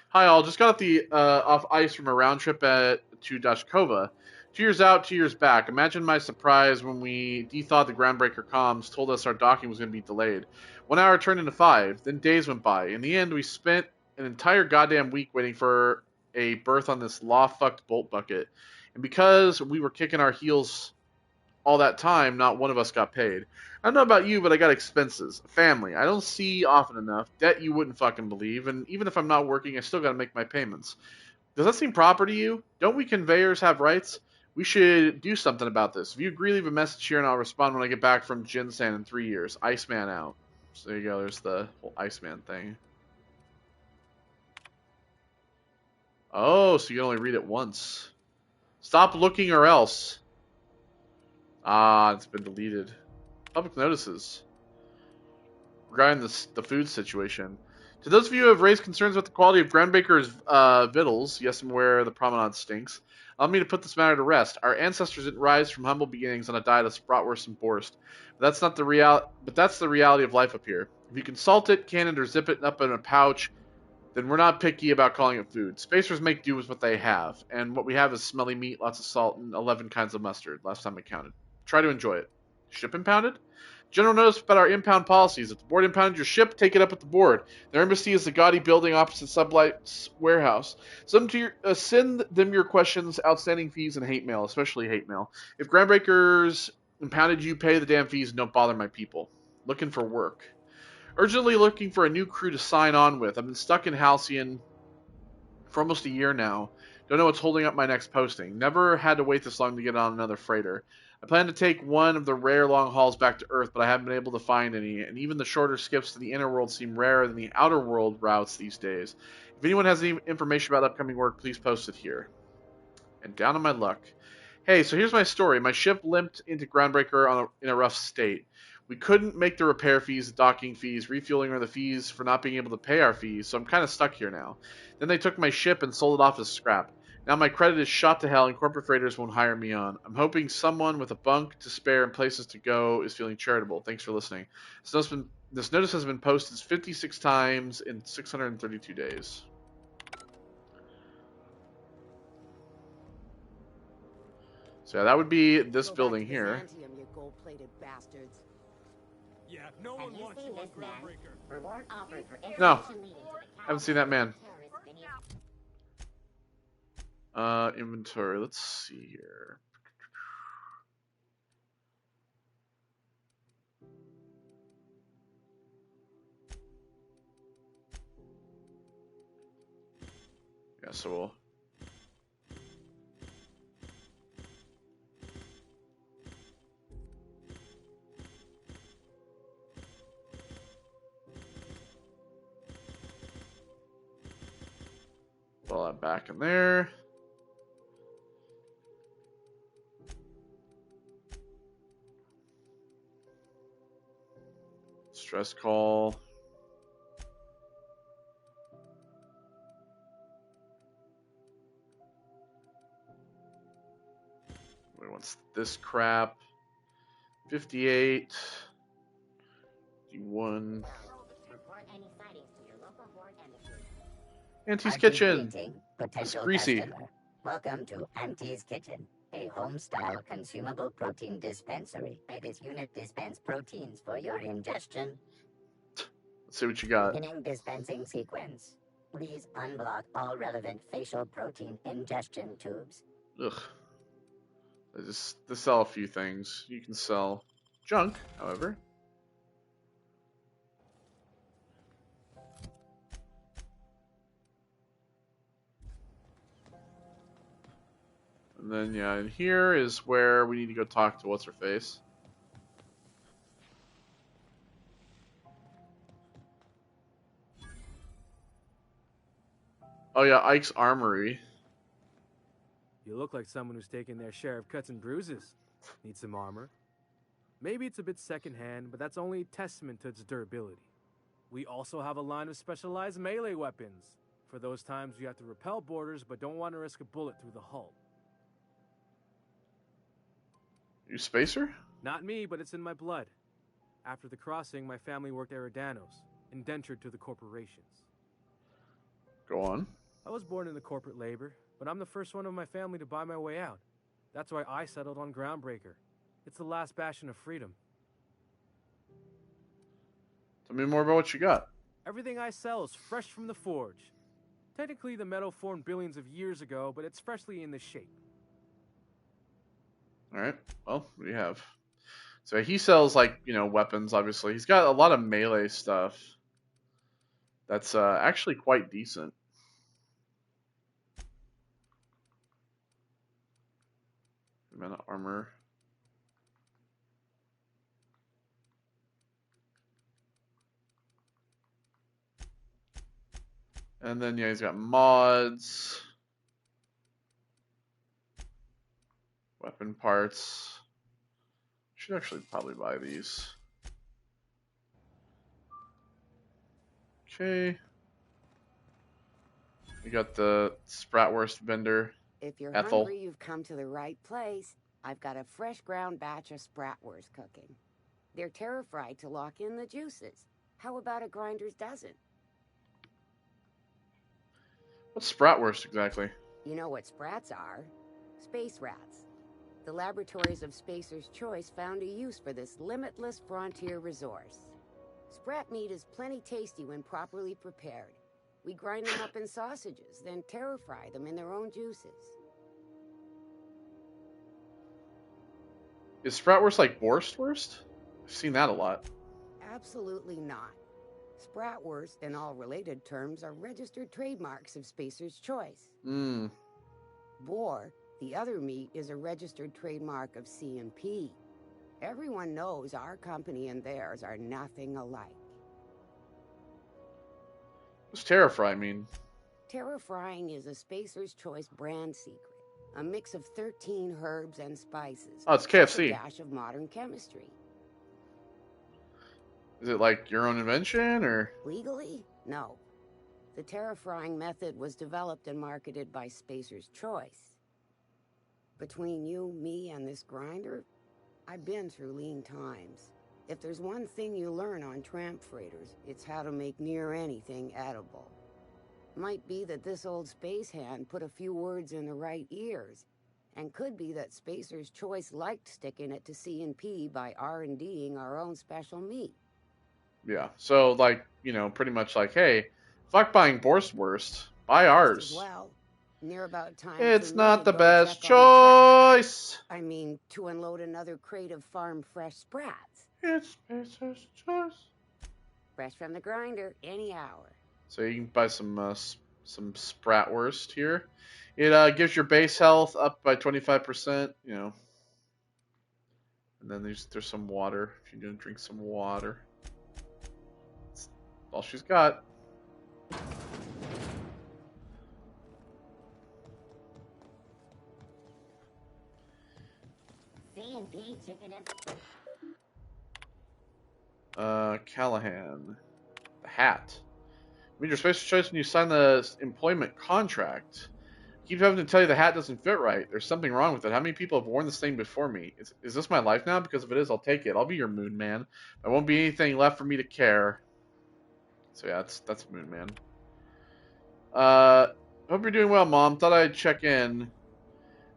Hi all, just got off ice from a round trip to Dashkova. 2 years out, 2 years back. Imagine my surprise when we de-thawed the Groundbreaker comms, told us our docking was going to be delayed. 1 hour turned into 5, then days went by. In the end, we spent an entire goddamn week waiting for a berth on this law-fucked bolt bucket. And because we were kicking our heels all that time, not one of us got paid. I don't know about you, but I got expenses, a family I don't see often enough, debt you wouldn't fucking believe, and even if I'm not working, I still gotta make my payments. Does that seem proper to you? Don't we conveyors have rights? We should do something about this. If you agree, leave a message here and I'll respond when I get back from Jinsan in 3 years. Iceman out. So there you go, there's the whole Iceman thing. Oh, so you can only read it once. Stop looking or else. Ah, it's been deleted. Public notices regarding the food situation. To those of you who have raised concerns about the quality of Groundbreaker's victuals, yes, I'm aware the promenade stinks. Allow me to put this matter to rest. Our ancestors didn't rise from humble beginnings on a diet of bratwurst and borst. But that's the reality of life up here. If you can salt it, can it, or zip it up in a pouch, then we're not picky about calling it food. Spacers make do with what they have, and what we have is smelly meat, lots of salt, and 11 kinds of mustard. Last time I counted. Try to enjoy it. Ship impounded? General notice about our impound policies. If the board impounded your ship, take it up at the board. Their embassy is the gaudy building opposite Sublight's warehouse. Send them your questions, outstanding fees, and hate mail, especially hate mail. If Groundbreakers impounded you, pay the damn fees and don't bother my people. Looking for work. Urgently looking for a new crew to sign on with. I've been stuck in Halcyon for almost a year now. Don't know what's holding up my next posting. Never had to wait this long to get on another freighter. I plan to take one of the rare long hauls back to Earth, but I haven't been able to find any, and even the shorter skips to the inner world seem rarer than the outer world routes these days. If anyone has any information about upcoming work, please post it here. And down on my luck. Hey, so here's my story. My ship limped into Groundbreaker in a rough state. We couldn't make the repair fees, the docking fees, refueling, or the fees for not being able to pay our fees, so I'm kind of stuck here now. Then they took my ship and sold it off as scrap. Now my credit is shot to hell and corporate freighters won't hire me on. I'm hoping someone with a bunk to spare and places to go is feeling charitable. Thanks for listening. This notice has been posted 56 times in 632 days. So yeah, that would be this building here. You gold-plated bastards. Yeah, no one wants you on Groundbreaker. Reward offered for No, information leading to the haven't seen that man. terrorist video. Inventory. Let's see here. Yeah, so we'll. Put all that back in there. Stress call. What's this crap? 58. 51. Report any sightings to your local board embassy. Auntie's Kitchen. Greeting, It's potential greasy. customer. Welcome to Auntie's Kitchen, a home-style consumable protein dispensary. This unit dispense proteins for your ingestion. Let's see what you got. Beginning dispensing sequence. Please unblock all relevant facial protein ingestion tubes. Ugh. They sell a few things. You can sell junk, however. And then, yeah, and here is where we need to go talk to what's-her-face. Oh yeah, Ike's Armory. You look like someone who's taken their share of cuts and bruises. Need some armor? Maybe it's a bit secondhand, but that's only a testament to its durability. We also have a line of specialized melee weapons, for those times you have to repel boarders but don't want to risk a bullet through the hull. You spacer? Not me, but it's in my blood. After the crossing, my family worked Eridanos, indentured to the corporations. Go on. I was born into corporate labor, but I'm the first one of my family to buy my way out. That's why I settled on Groundbreaker. It's the last bastion of freedom. Tell me more about what you got. Everything I sell is fresh from the forge. Technically, the metal formed billions of years ago, but it's freshly in the shape. Alright, well, what do you have? So he sells, like, you know, weapons, obviously. He's got a lot of melee stuff that's actually quite decent. Amount of armor. And then, yeah, he's got mods. Weapon parts. Should actually probably buy these. Okay. We got the Spratwurst vendor. If you're Ethel. hungry, you've come to the right place. I've got a fresh ground batch of Spratwurst cooking. They're terra-fried to lock in the juices. How about a grinder's dozen? What's Spratwurst exactly? You know what sprats are? Space rats. The laboratories of Spacer's Choice found a use for this limitless frontier resource. Sprat meat is plenty tasty when properly prepared. We grind them up in sausages, then terra-fry them in their own juices. Is Spratwurst like Borstwurst? I've seen that a lot. Absolutely not. Spratwurst and all related terms are registered trademarks of Spacer's Choice. Boar, the other meat, is a registered trademark of CMP. Everyone knows our company and theirs are nothing alike. What's Terra-Fry mean? Terra-frying is a Spacer's Choice brand secret. A mix of 13 herbs and spices. Oh, it's plus KFC. a dash of modern chemistry. Is it like your own invention, or? Legally? No. The terra-frying method was developed and marketed by Spacer's Choice. Between you, me, and this grinder, I've been through lean times. If there's one thing you learn on tramp freighters, it's how to make near anything edible. Might be that this old space hand put a few words in the right ears, and could be that Spacer's Choice liked sticking it to C&P by R&Ding our own special meat. Yeah, so, like, you know, pretty much like, hey, fuck buying Borstwurst, buy ours. Well, near about time It's for not me the to go best check on the choice. I mean, to unload another crate of farm fresh sprats. It's Spacer's Choice. Fresh from the grinder, any hour. So you can buy some Spratwurst here. It gives your base health up by 25%, you know. And then there's some water, if you're going to drink some water. That's all she's got. C&P chicken and... Callahan. The hat. I mean, your Spacer's Choice when you sign the employment contract. Keep having to tell you the hat doesn't fit right. There's something wrong with it. How many people have worn this thing before me? Is this my life now? Because if it is, I'll take it. I'll be your Moon Man. There won't be anything left for me to care. So yeah, that's Moon Man. Hope you're doing well, Mom. Thought I'd check in.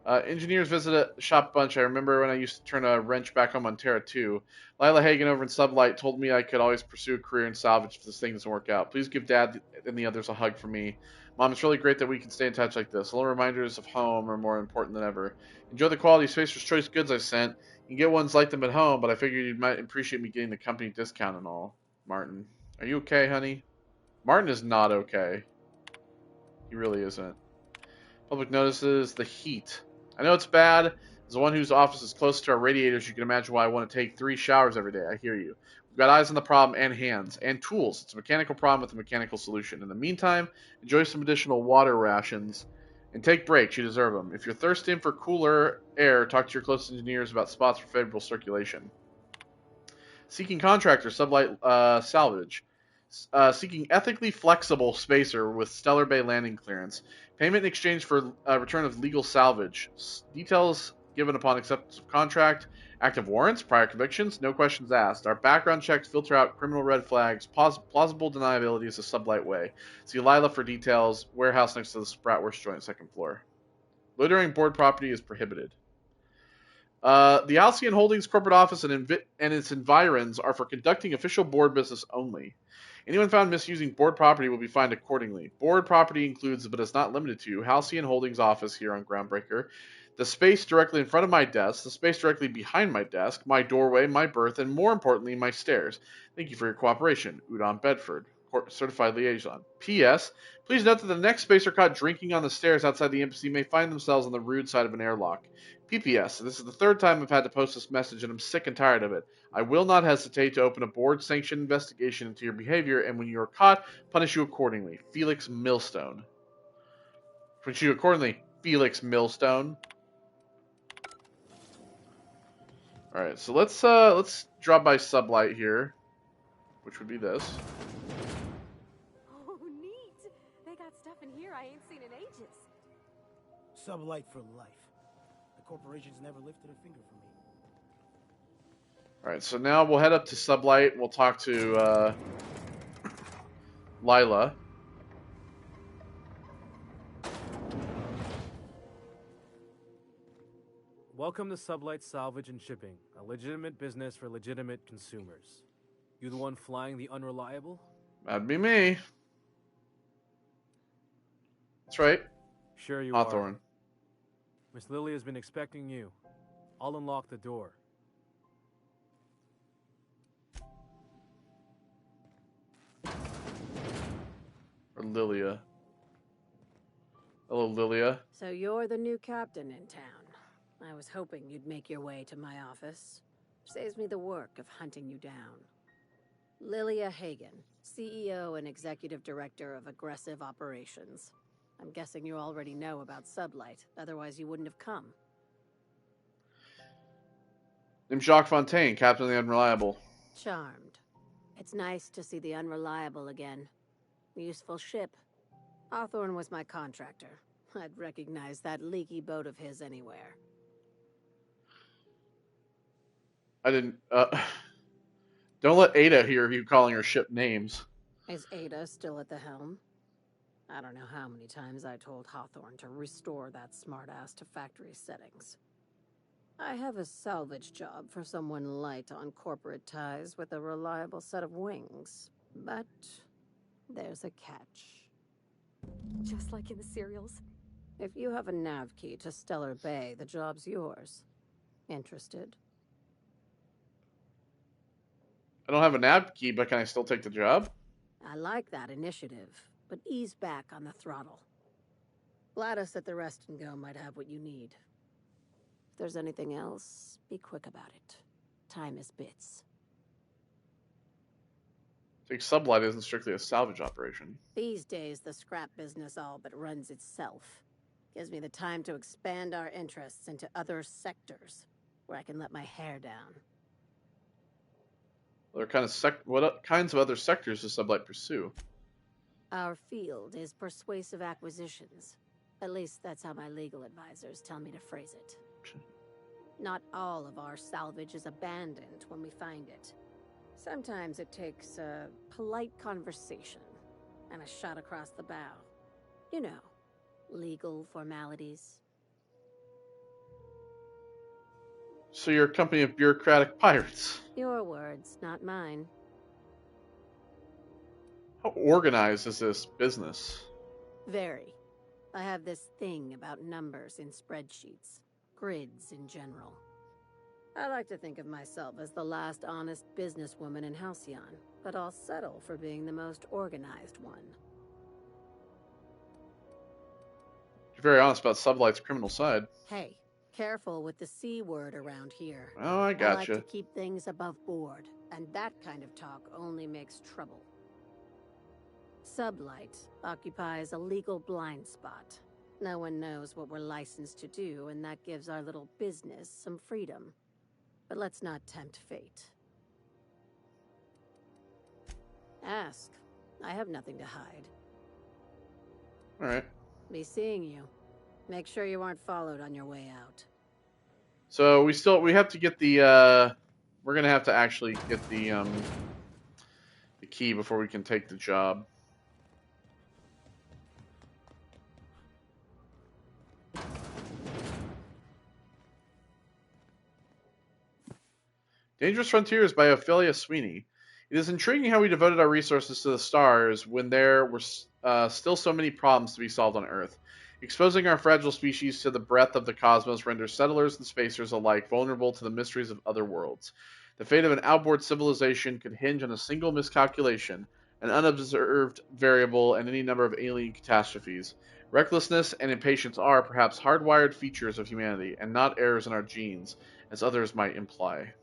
Engineers visit a shop bunch. I remember when I used to turn a wrench back home on Terra 2. Lila Hagen over in Sublight told me I could always pursue a career in salvage if this thing doesn't work out. Please give Dad and the others a hug for me. Mom, it's really great that we can stay in touch like this. Little reminders of home are more important than ever. Enjoy the quality Spacer's Choice goods I sent. You can get ones like them at home, but I figured you might appreciate me getting the company discount and all. Martin. Are you okay, honey? Martin is not okay. He really isn't. Public notices the heat. I know it's bad. As the one whose office is close to our radiators, you can imagine why I want to take 3 showers every day. I hear you. We've got eyes on the problem and hands and tools. It's a mechanical problem with a mechanical solution. In the meantime, enjoy some additional water rations and take breaks. You deserve them. If you're thirsting for cooler air, talk to your close engineers about spots for favorable circulation. Seeking contractor, sublight salvage. Seeking ethically flexible spacer with Stellar Bay landing clearance. Payment in exchange for return of legal salvage. Details given upon acceptance of contract. Active warrants, prior convictions, no questions asked. Our background checks filter out criminal red flags. Plausible deniability is a sublight way. See Lila for details. Warehouse next to the Spratwurst joint, second floor. Loitering board property is prohibited. The Halcyon Holdings corporate office and its environs are for conducting official board business only. Anyone found misusing board property will be fined accordingly. Board property includes, but is not limited to, Halcyon Holdings office here on Groundbreaker, the space directly in front of my desk, the space directly behind my desk, my doorway, my berth, and more importantly, my stairs. Thank you for your cooperation. Udon Bedford, Certified Liaison. P.S. Please note that the next spacer caught drinking on the stairs outside the embassy may find themselves on the rude side of an airlock. PPS. This is the third time I've had to post this message and I'm sick and tired of it. I will not hesitate to open a board-sanctioned investigation into your behavior, and when you are caught, punish you accordingly. Felix Millstone. Punish you accordingly, Felix Millstone. Alright, so let's drop by Sublight here, which would be this. Oh, neat! They got stuff in here I ain't seen in ages. Sublight for life. The corporation's never lifted a finger for me. Alright, so now we'll head up to Sublight. We'll talk to Lila. Welcome to Sublight Salvage and Shipping, a legitimate business for legitimate consumers. You the one flying the Unreliable? That'd be me. That's right. Sure you Hawthorne. are. Miss Lily has been expecting you. I'll unlock the door. Or Lilia. Hello, Lilia. So you're the new captain in town. I was hoping you'd make your way to my office. Saves me the work of hunting you down. Lilia Hagen, CEO and Executive Director of Aggressive Operations. I'm guessing you already know about Sublight, otherwise you wouldn't have come. I'm Jacques Fontaine, Captain of the Unreliable. Charmed. It's nice to see the Unreliable again. Useful ship. Hawthorne was my contractor. I'd recognize that leaky boat of his anywhere. I didn't, don't let Ada hear you calling her ship names. Is Ada still at the helm? I don't know how many times I told Hawthorne to restore that smartass to factory settings. I have a salvage job for someone light on corporate ties with a reliable set of wings, but there's a catch. Just like in the serials. If you have a nav key to Stellar Bay, the job's yours. Interested? I don't have a nav key, but can I still take the job? I like that initiative, but ease back on the throttle. Gladys at the Rest and Go might have what you need. If there's anything else, be quick about it. Time is bits. Take Sublight isn't strictly a salvage operation. These days, the scrap business all but runs itself. Gives me the time to expand our interests into other sectors, where I can let my hair down. What kinds of other sectors does Sublight pursue? Our field is persuasive acquisitions. At least that's how my legal advisors tell me to phrase it. Not all of our salvage is abandoned when we find it. Sometimes it takes a polite conversation and a shot across the bow. You know, legal formalities. So you're a company of bureaucratic pirates. Your words, not mine. How organized is this business? Very. I have this thing about numbers in spreadsheets. Grids in general. I like to think of myself as the last honest businesswoman in Halcyon, but I'll settle for being the most organized one. You're very honest about Sublight's criminal side. Hey, careful with the C word around here. Oh, I gotcha. I like to keep things above board, and that kind of talk only makes trouble. Sublight occupies a legal blind spot. No one knows what we're licensed to do, and that gives our little business some freedom. But let's not tempt fate. Ask. I have nothing to hide. All right. Be seeing you. Make sure you aren't followed on your way out. So we have to get the we're gonna have to actually get the key before we can take the job. Dangerous Frontiers by Ophelia Sweeney. It is intriguing how we devoted our resources to the stars when there were still so many problems to be solved on Earth. Exposing our fragile species to the breadth of the cosmos renders settlers and spacers alike vulnerable to the mysteries of other worlds. The fate of an outboard civilization could hinge on a single miscalculation, an unobserved variable, and any number of alien catastrophes. Recklessness and impatience are, perhaps, hardwired features of humanity, and not errors in our genes, as others might imply.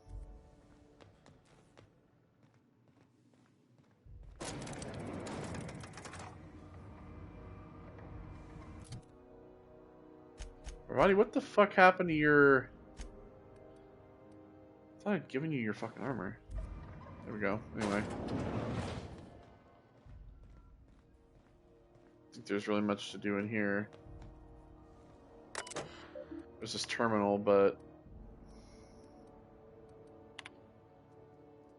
Roddy, what the fuck happened to your... I thought I'd given you your fucking armor. There we go. Anyway. I think there's really much to do in here. There's this terminal, but...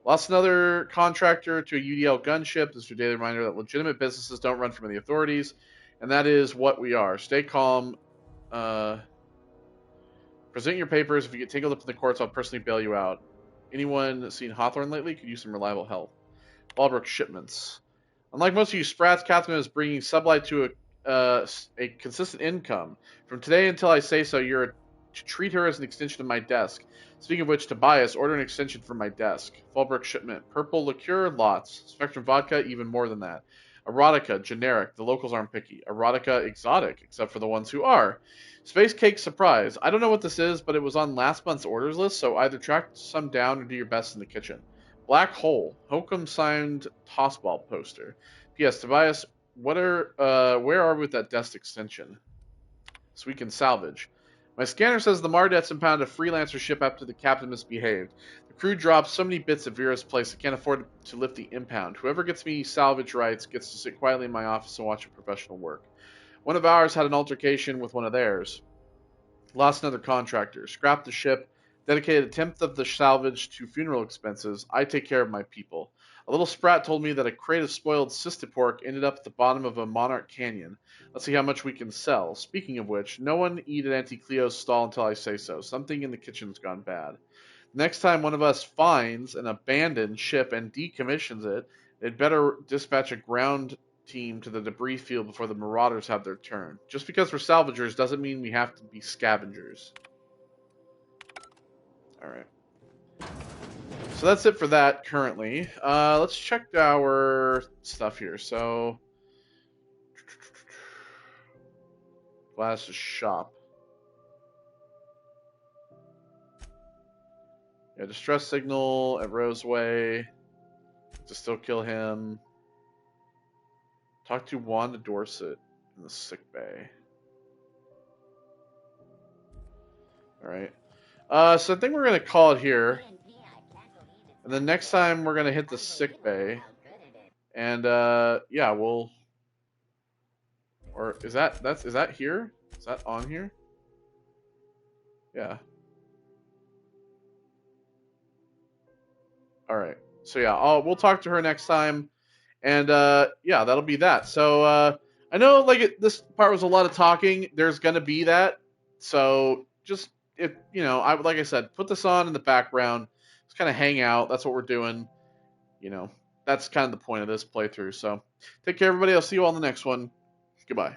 Lost another contractor to a UDL gunship. This is your daily reminder that legitimate businesses don't run from the authorities. And that is what we are. Stay calm. Present your papers. If you get tangled up in the courts, I'll personally bail you out. Anyone seen Hawthorne lately? Could use some reliable help. Ballbrook shipments. Unlike most of you sprats, Catherine is bringing Sublight to a consistent income. From today until I say so, you're to treat her as an extension of my desk. Speaking of which, Tobias, order an extension from my desk. Fallbrook shipment. Purple liqueur, lots. Spectrum vodka, even more than that. Erotica, generic. The locals aren't picky. Erotica, exotic, except for the ones who are. Space cake, surprise. I don't know what this is, but it was on last month's orders list, so either track some down or do your best in the kitchen. Black Hole. Hokum signed tossball poster. P.S. Tobias, where are we with that desk extension? So we can salvage. My scanner says the Mardets impounded a freelancer ship after the captain misbehaved. The crew dropped so many bits at Vera's place I can't afford to lift the impound. Whoever gets me salvage rights gets to sit quietly in my office and watch a professional work. One of ours had an altercation with one of theirs. Lost another contractor. Scrapped the ship. Dedicated a tenth of the salvage to funeral expenses. I take care of my people. A little sprat told me that a crate of spoiled cystic pork ended up at the bottom of a Monarch Canyon. Let's see how much we can sell. Speaking of which, no one eat at Auntie Cleo's stall until I say so. Something in the kitchen's gone bad. Next time one of us finds an abandoned ship and decommissions it, they'd better dispatch a ground team to the debris field before the marauders have their turn. Just because we're salvagers doesn't mean we have to be scavengers. Alright. So that's it for that currently. Let's check our stuff here. So, Glass's shop. Yeah, distress signal at Roseway. To still kill him. Talk to Wanda Dorset in the sick bay. Alright. So I think we're going to call it here. And then next time we're going to hit the sick bay. And yeah, we'll... Or is that here? Is that on here? Yeah. Alright. So yeah, we'll talk to her next time. And yeah, that'll be that. So I know like this part was a lot of talking. There's going to be that. So just, if you know, like I said, put this on in the background. Just kind of hang out. That's what we're doing. You know, that's kind of the point of this playthrough. So take care, everybody. I'll see you all in the next one. Goodbye.